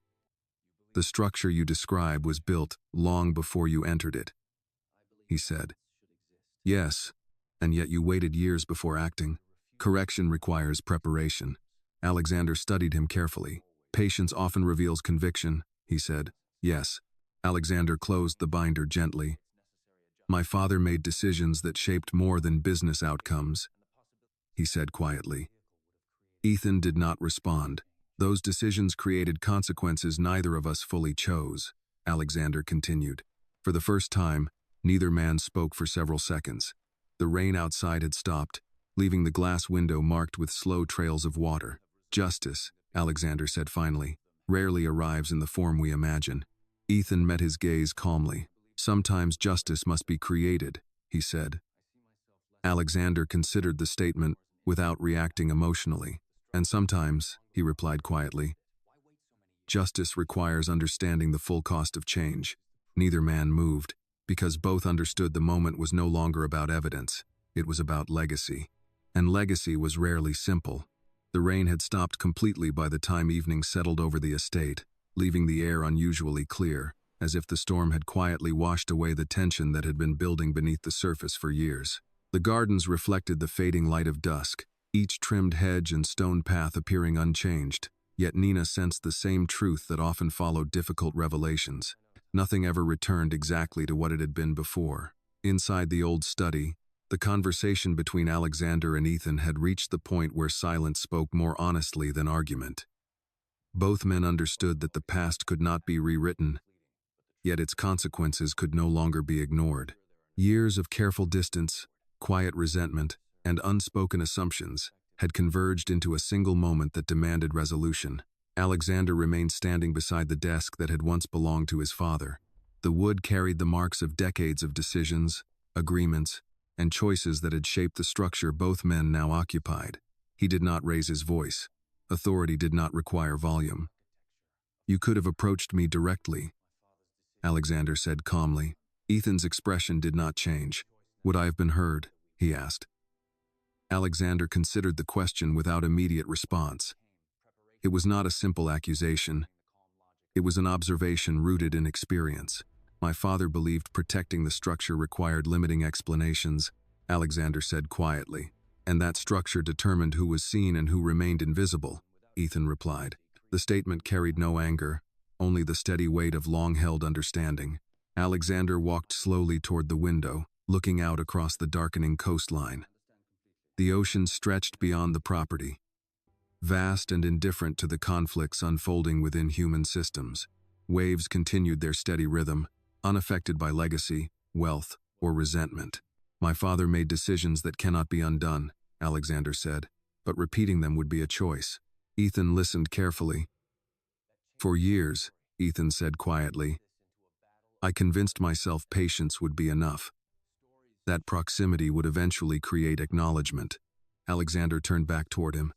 The structure you describe was built long before you entered it, he said. Yes, and yet you waited years before acting. Correction requires preparation. Alexander studied him carefully. Patience often reveals conviction, he said. Yes. Alexander closed the binder gently. My father made decisions that shaped more than business outcomes, he said quietly. Ethan did not respond. Those decisions created consequences neither of us fully chose, Alexander continued. For the first time, neither man spoke for several seconds. The rain outside had stopped, leaving the glass window marked with slow trails of water. Justice, Alexander said finally, rarely arrives in the form we imagine. Ethan met his gaze calmly. Sometimes justice must be created, he said. Alexander considered the statement without reacting emotionally. And sometimes, he replied quietly, justice requires understanding the full cost of change. Neither man moved, because both understood the moment was no longer about evidence. It was about legacy. And legacy was rarely simple. The rain had stopped completely by the time evening settled over the estate, leaving the air unusually clear, as if the storm had quietly washed away the tension that had been building beneath the surface for years. The gardens reflected the fading light of dusk, each trimmed hedge and stone path appearing unchanged, yet Nina sensed the same truth that often followed difficult revelations. Nothing ever returned exactly to what it had been before. Inside the old study, the conversation between Alexander and Ethan had reached the point where silence spoke more honestly than argument. Both men understood that the past could not be rewritten, yet its consequences could no longer be ignored. Years of careful distance, quiet resentment, and unspoken assumptions had converged into a single moment that demanded resolution. Alexander remained standing beside the desk that had once belonged to his father. The wood carried the marks of decades of decisions, agreements, and choices that had shaped the structure both men now occupied. He did not raise his voice. Authority did not require volume. You could have approached me directly, Alexander said calmly. Ethan's expression did not change. Would I have been heard? He asked. Alexander considered the question without immediate response. It was not a simple accusation. It was an observation rooted in experience. My father believed protecting the structure required limiting explanations, Alexander said quietly. And that structure determined who was seen and who remained invisible, Ethan replied. The statement carried no anger, only the steady weight of long-held understanding. Alexander walked slowly toward the window, looking out across the darkening coastline. The ocean stretched beyond the property, vast and indifferent to the conflicts unfolding within human systems. Waves continued their steady rhythm, unaffected by legacy, wealth, or resentment. My father made decisions that cannot be undone, Alexander said, but repeating them would be a choice. Ethan listened carefully. For years, Ethan said quietly, I convinced myself patience would be enough. That proximity would eventually create acknowledgement. Alexander turned back toward him.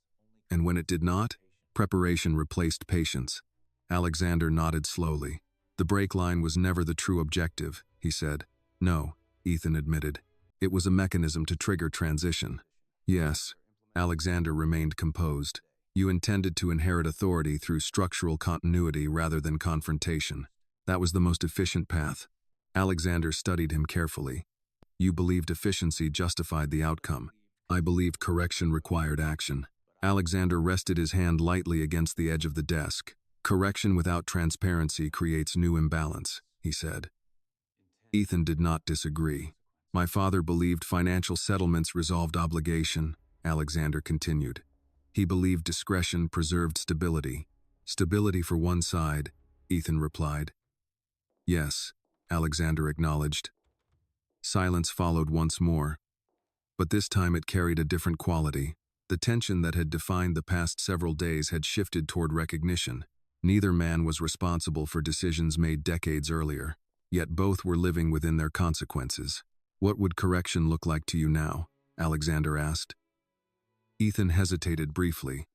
And when it did not, preparation replaced patience. Alexander nodded slowly. The break line was never the true objective, he said. No, Ethan admitted. It was a mechanism to trigger transition. Yes, Alexander remained composed. You intended to inherit authority through structural continuity rather than confrontation. That was the most efficient path. Alexander studied him carefully. You believed efficiency justified the outcome. I believed correction required action. Alexander rested his hand lightly against the edge of the desk. Correction without transparency creates new imbalance, he said. Ethan did not disagree. My father believed financial settlements resolved obligation, Alexander continued. He believed discretion preserved stability. Stability for one side, Ethan replied. Yes, Alexander acknowledged. Silence followed once more. But this time it carried a different quality. The tension that had defined the past several days had shifted toward recognition. Neither man was responsible for decisions made decades earlier, yet both were living within their consequences. What would correction look like to you now? Alexander asked. Ethan hesitated briefly,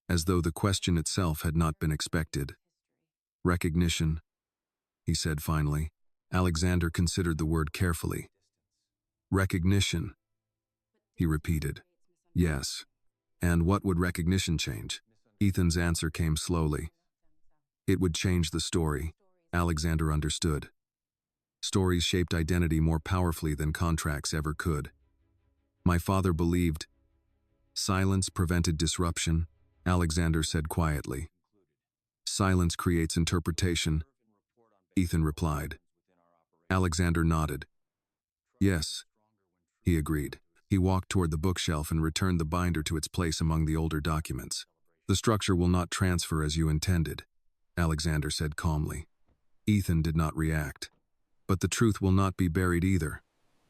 as though the question itself had not been expected. Recognition, he said finally. Alexander considered the word carefully. Recognition, he repeated. Yes. And what would recognition change? Ethan's answer came slowly. It would change the story. Alexander understood. Stories shaped identity more powerfully than contracts ever could. My father believed. Silence prevented disruption, Alexander said quietly. Silence creates interpretation, Ethan replied. Alexander nodded. Yes, he agreed. He walked toward the bookshelf and returned the binder to its place among the older documents. The structure will not transfer as you intended, Alexander said calmly. Ethan did not react. But the truth will not be buried either,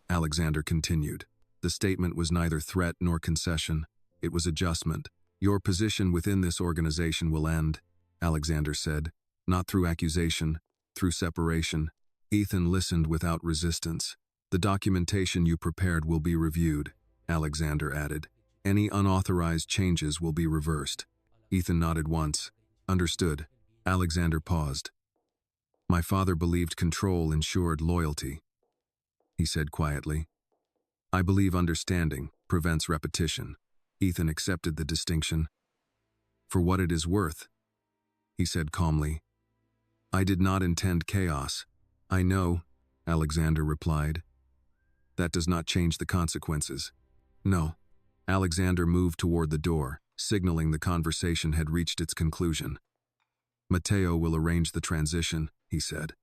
Alexander continued. The statement was neither threat nor concession. It was adjustment. Your position within this organization will end, Alexander said, not through accusation, through separation. Ethan listened without resistance. The documentation you prepared will be reviewed, Alexander added. Any unauthorized changes will be reversed. Ethan nodded once. Understood. Alexander paused. My father believed control ensured loyalty, he said quietly. I believe understanding prevents repetition. Ethan accepted the distinction. For what it is worth, he said calmly. I did not intend chaos. I know, Alexander replied. That does not change the consequences. No. Alexander moved toward the door, signaling the conversation had reached its conclusion. Matteo will arrange the transition, he said.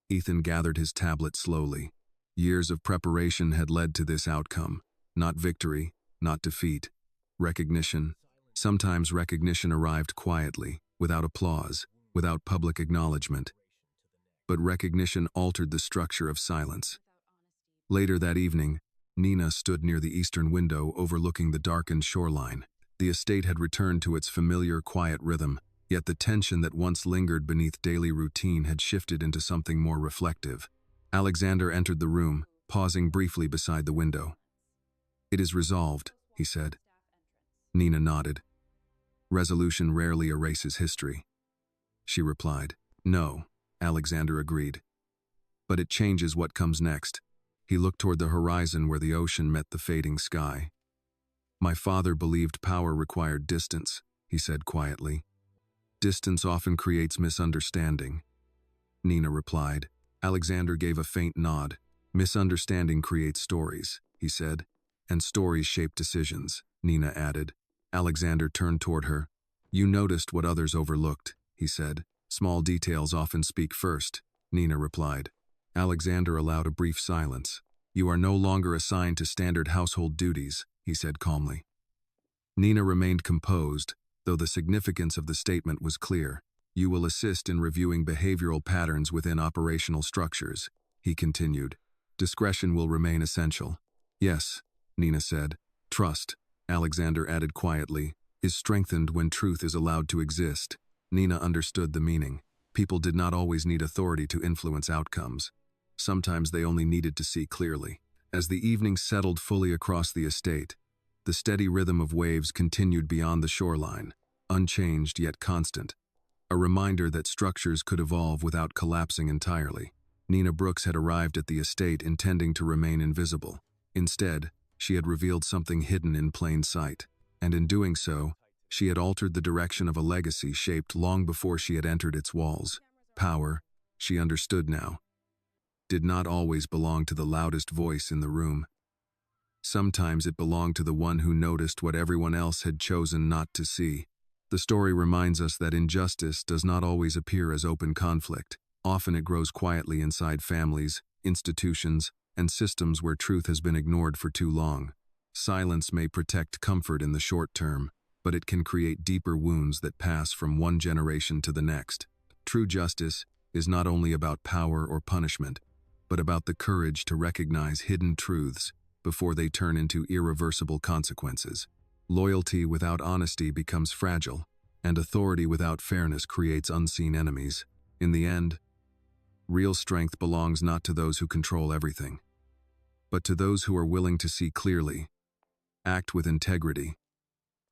Ethan gathered his tablet slowly. Years of preparation had led to this outcome. Not victory, not defeat. Recognition. Sometimes recognition arrived quietly, without applause, without public acknowledgement. But recognition altered the structure of silence. Later that evening, Nina stood near the eastern window overlooking the darkened shoreline. The estate had returned to its familiar, quiet rhythm, yet the tension that once lingered beneath daily routine had shifted into something more reflective. Alexander entered the room, pausing briefly beside the window. It is resolved, he said. Nina nodded. Resolution rarely erases history. She replied. No, Alexander agreed. But it changes what comes next. He looked toward the horizon where the ocean met the fading sky. My father believed power required distance, he said quietly. Distance often creates misunderstanding, Nina replied. Alexander gave a faint nod. Misunderstanding creates stories, he said. And stories shape decisions, Nina added. Alexander turned toward her. You noticed what others overlooked, he said. Small details often speak first, Nina replied. Alexander allowed a brief silence. You are no longer assigned to standard household duties, he said calmly. Nina remained composed, though the significance of the statement was clear. You will assist in reviewing behavioral patterns within operational structures, he continued. Discretion will remain essential. Yes, Nina said. Trust, Alexander added quietly, is strengthened when truth is allowed to exist. Nina understood the meaning. People did not always need authority to influence outcomes. Sometimes they only needed to see clearly. As the evening settled fully across the estate, the steady rhythm of waves continued beyond the shoreline, unchanged yet constant. A reminder that structures could evolve without collapsing entirely. Nina Brooks had arrived at the estate intending to remain invisible. Instead, She had revealed something hidden in plain sight, and in doing so, she had altered the direction of a legacy shaped long before she had entered its walls. Power, she understood now, did not always belong to the loudest voice in the room. Sometimes it belonged to the one who noticed what everyone else had chosen not to see. The story reminds us that injustice does not always appear as open conflict. Often it grows quietly inside families, institutions, and systems where truth has been ignored for too long. Silence may protect comfort in the short term, but it can create deeper wounds that pass from one generation to the next. True justice is not only about power or punishment, but about the courage to recognize hidden truths before they turn into irreversible consequences. Loyalty without honesty becomes fragile, and authority without fairness creates unseen enemies. In the end, real strength belongs not to those who control everything, but to those who are willing to see clearly, act with integrity,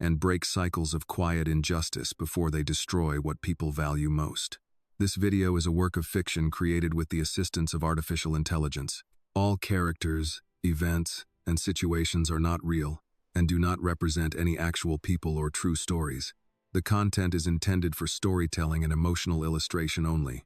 and break cycles of quiet injustice before they destroy what people value most. This video is a work of fiction created with the assistance of artificial intelligence. All characters, events, and situations are not real and do not represent any actual people or true stories. The content is intended for storytelling and emotional illustration only.